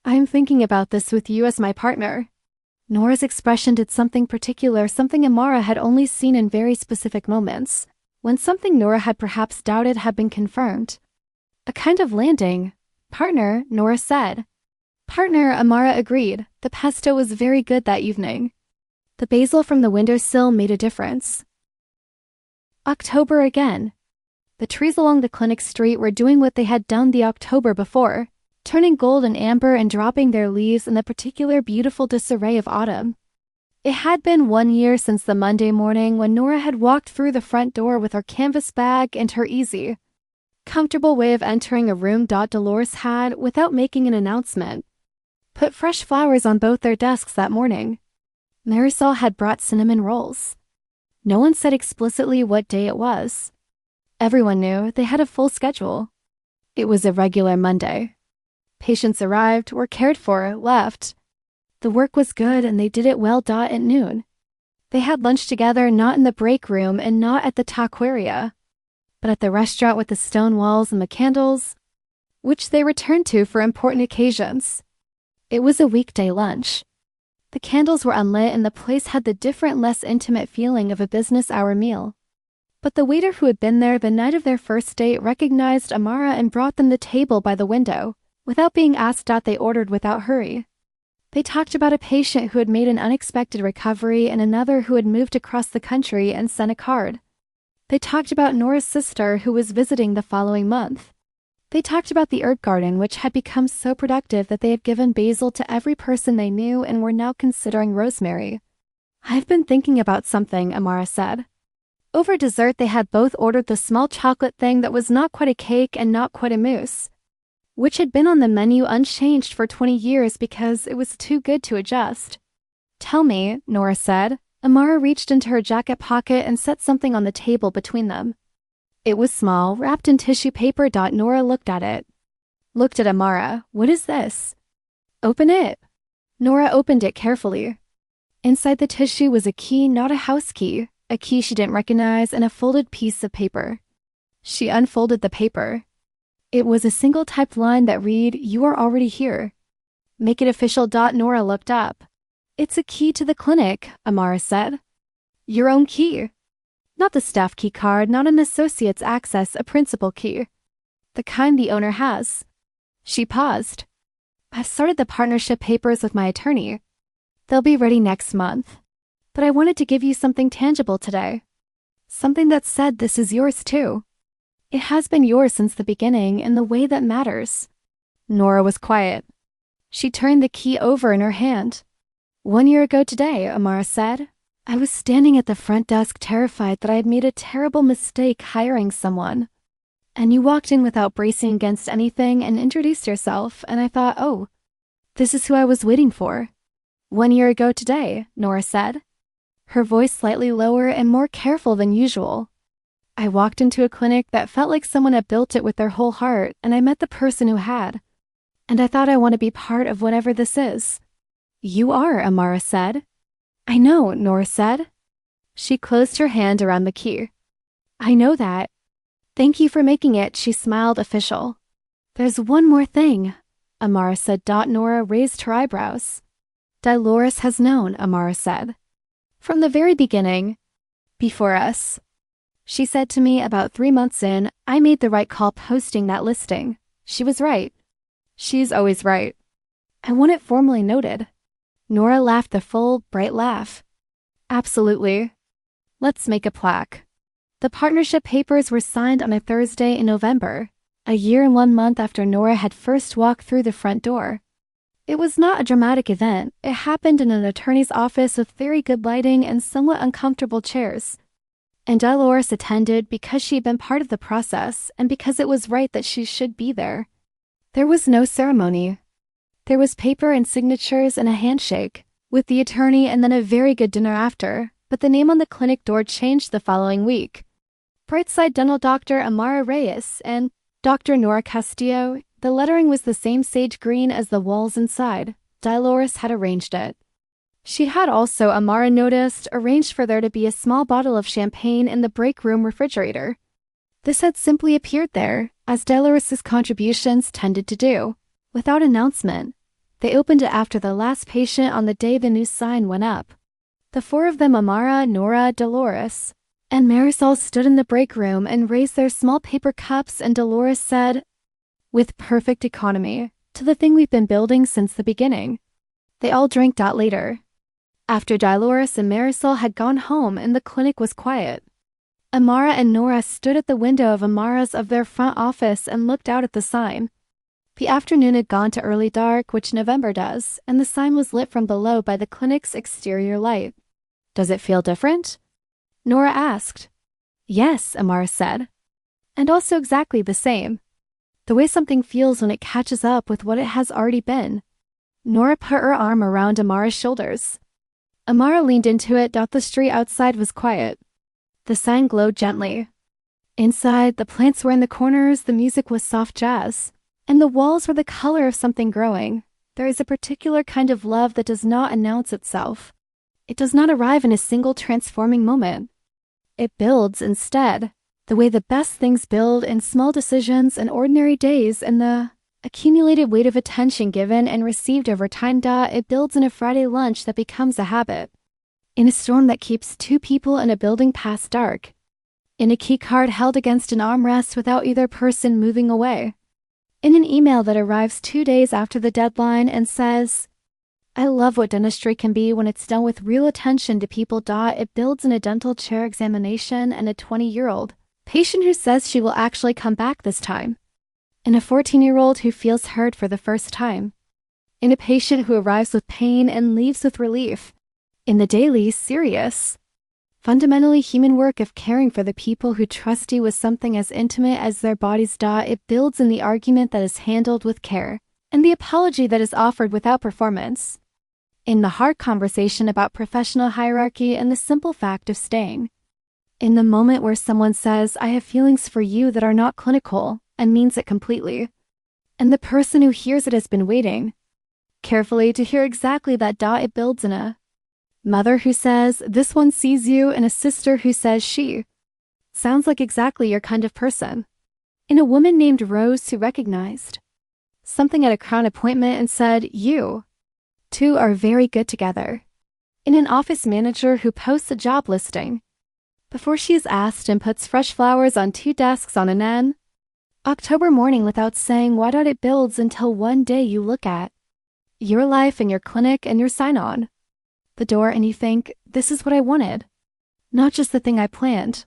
I am thinking about this with you as my partner." Nora's expression did something particular, something Amara had only seen in very specific moments, when something Nora had perhaps doubted had been confirmed. "A kind of landing." "Partner," Nora said. "Partner," Amara agreed. The pesto was very good that evening. The basil from the windowsill made a difference. October again. The trees along the clinic street were doing what they had done the October before. turning gold and amber and dropping their leaves in the particular beautiful disarray of autumn. It had been 1 year since the Monday morning when Nora had walked through the front door with her canvas bag and her easy, comfortable way of entering a room. Dolores had, without making an announcement, put fresh flowers on both their desks that morning. Marisol had brought cinnamon rolls. No one said explicitly what day it was. Everyone knew they had a full schedule. It was a regular Monday. Patients arrived, were cared for, left. The work was good and they did it well. At noon, they had lunch together, not in the break room and not at the taqueria, but at the restaurant with the stone walls and the candles, which they returned to for important occasions. It was a weekday lunch. The candles were unlit and the place had the different, less intimate feeling of a business hour meal. But the waiter who had been there the night of their first date recognized Amara and brought them the table by the window. Without being asked, they ordered without hurry. They talked about a patient who had made an unexpected recovery and another who had moved across the country and sent a card. They talked about Nora's sister who was visiting the following month. They talked about the herb garden, which had become so productive that they had given basil to every person they knew and were now considering rosemary. "I've been thinking about something," Amara said. Over dessert, they had both ordered the small chocolate thing that was not quite a cake and not quite a mousse, which had been on the menu unchanged for 20 years because it was too good to adjust. "Tell me," Nora said. Amara reached into her jacket pocket and set something on the table between them. It was small, wrapped in tissue paper. Nora looked at it. Looked at Amara. "What is this?" "Open it." Nora opened it carefully. Inside the tissue was a key, not a house key, a key she didn't recognize, and a folded piece of paper. She unfolded the paper. It was a single typed line that read, "You are already here. Make it official." Nora looked up. "It's a key to the clinic," Amara said. "Your own key. Not the staff key card, not an associate's access, a principal key. The kind the owner has." She paused. "I've started the partnership papers with my attorney. They'll be ready next month. But I wanted to give you something tangible today. Something that said this is yours too. It has been yours since the beginning in the way that matters." Nora was quiet. She turned the key over in her hand. "1 year ago today," Amara said, "I was standing at the front desk terrified that I had made a terrible mistake hiring someone. And you walked in without bracing against anything and introduced yourself, and I thought, oh, this is who I was waiting for." "1 year ago today," Nora said, her voice slightly lower and more careful than usual. "I walked into a clinic that felt like someone had built it with their whole heart, and I met the person who had. And I thought I want to be part of whatever this is." "You are," Amara said. "I know," Nora said. She closed her hand around the key. "I know that. Thank you for making it," she smiled official. "There's one more thing," Amara said. Nora raised her eyebrows. "Dolores has known," Amara said. "From the very beginning. Before us. She said to me about 3 months in, I made the right call posting that listing. She was right. She's always right. I want it formally noted." Nora laughed the full, bright laugh. "Absolutely. Let's make a plaque." The partnership papers were signed on a Thursday in November, a year and 1 month after Nora had first walked through the front door. It was not a dramatic event. It happened in an attorney's office with very good lighting and somewhat uncomfortable chairs. And Dolores attended because she had been part of the process and because it was right that she should be there. There was no ceremony. There was paper and signatures and a handshake with the attorney and then a very good dinner after, but the name on the clinic door changed the following week. Brightside Dental Dr. Amara Reyes and Dr. Nora Castillo. The lettering was the same sage green as the walls inside. Dolores had arranged it. She had also, Amara noticed, arranged for there to be a small bottle of champagne in the break room refrigerator. This had simply appeared there, as Dolores's contributions tended to do, without announcement. They opened it after the last patient on the day the new sign went up. The 4 of them, Amara, Nora, Dolores, and Marisol, stood in the break room and raised their small paper cups, and Dolores said, with perfect economy, to the thing we've been building since the beginning. They all drank. Later, after Dolores and Marisol had gone home and the clinic was quiet, Amara and Nora stood at the window of Amara's of their front office and looked out at the sign. The afternoon had gone to early dark, which November does, and the sign was lit from below by the clinic's exterior light. "Does it feel different?" Nora asked. "Yes," Amara said. "And also exactly the same. The way something feels when it catches up with what it has already been." Nora put her arm around Amara's shoulders. Amara leaned into it. The street outside was quiet. The sign glowed gently. Inside, the plants were in the corners, the music was soft jazz, and the walls were the color of something growing. There is a particular kind of love that does not announce itself. It does not arrive in a single transforming moment. It builds instead, the way the best things build in small decisions and ordinary days, and the accumulated weight of attention given and received over time. It builds in a Friday lunch that becomes a habit, in a storm that keeps two people in a building past dark, in a key card held against an armrest without either person moving away, in an email that arrives 2 days after the deadline and says, "I love what dentistry can be when it's done with real attention to people." It builds in a dental chair examination and a 20-year-old patient who says she will actually come back this time, in a 14-year-old who feels heard for the first time, in a patient who arrives with pain and leaves with relief, in the daily, serious, fundamentally human work of caring for the people who trust you with something as intimate as their bodies. It builds in the argument that is handled with care, and the apology that is offered without performance, in the hard conversation about professional hierarchy and the simple fact of staying, in the moment where someone says, "I have feelings for you," that are not clinical, and means it completely, and the person who hears it has been waiting carefully to hear exactly that. It builds in a mother who says, "This one sees you," and a sister who says, "She sounds like exactly your kind of person," in a woman named Rose who recognized something at a Crown appointment and said, "You two are very good together," in an office manager who posts a job listing before she is asked and puts fresh flowers on 2 desks on an October morning without saying why. It builds until one day you look at your life and your clinic and your sign-on the door and you think, "This is what I wanted." Not just the thing I planned,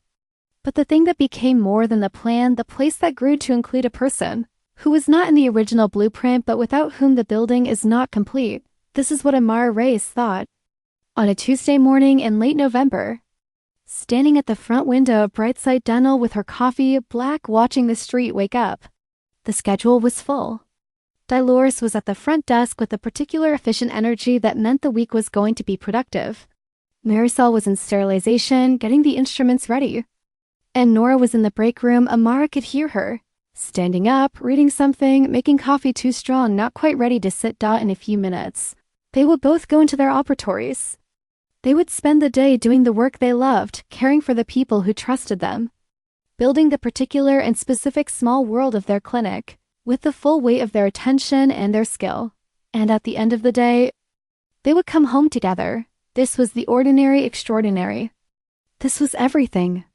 but the thing that became more than the plan, the place that grew to include a person who was not in the original blueprint but without whom the building is not complete. This is what Amara Reyes thought on a Tuesday morning in late November, standing at the front window of Brightside Dental with her coffee black, watching the street wake up. The schedule was full. Dolores was at the front desk with a particular efficient energy that meant the week was going to be productive. Marisol was in sterilization, getting the instruments ready. And Nora was in the break room. Amara could hear her, standing up, reading something, making coffee too strong, not quite ready to sit. In a few minutes, they would both go into their operatories. They would spend the day doing the work they loved, caring for the people who trusted them, building the particular and specific small world of their clinic, with the full weight of their attention and their skill. And at the end of the day, they would come home together. This was the ordinary extraordinary. This was everything.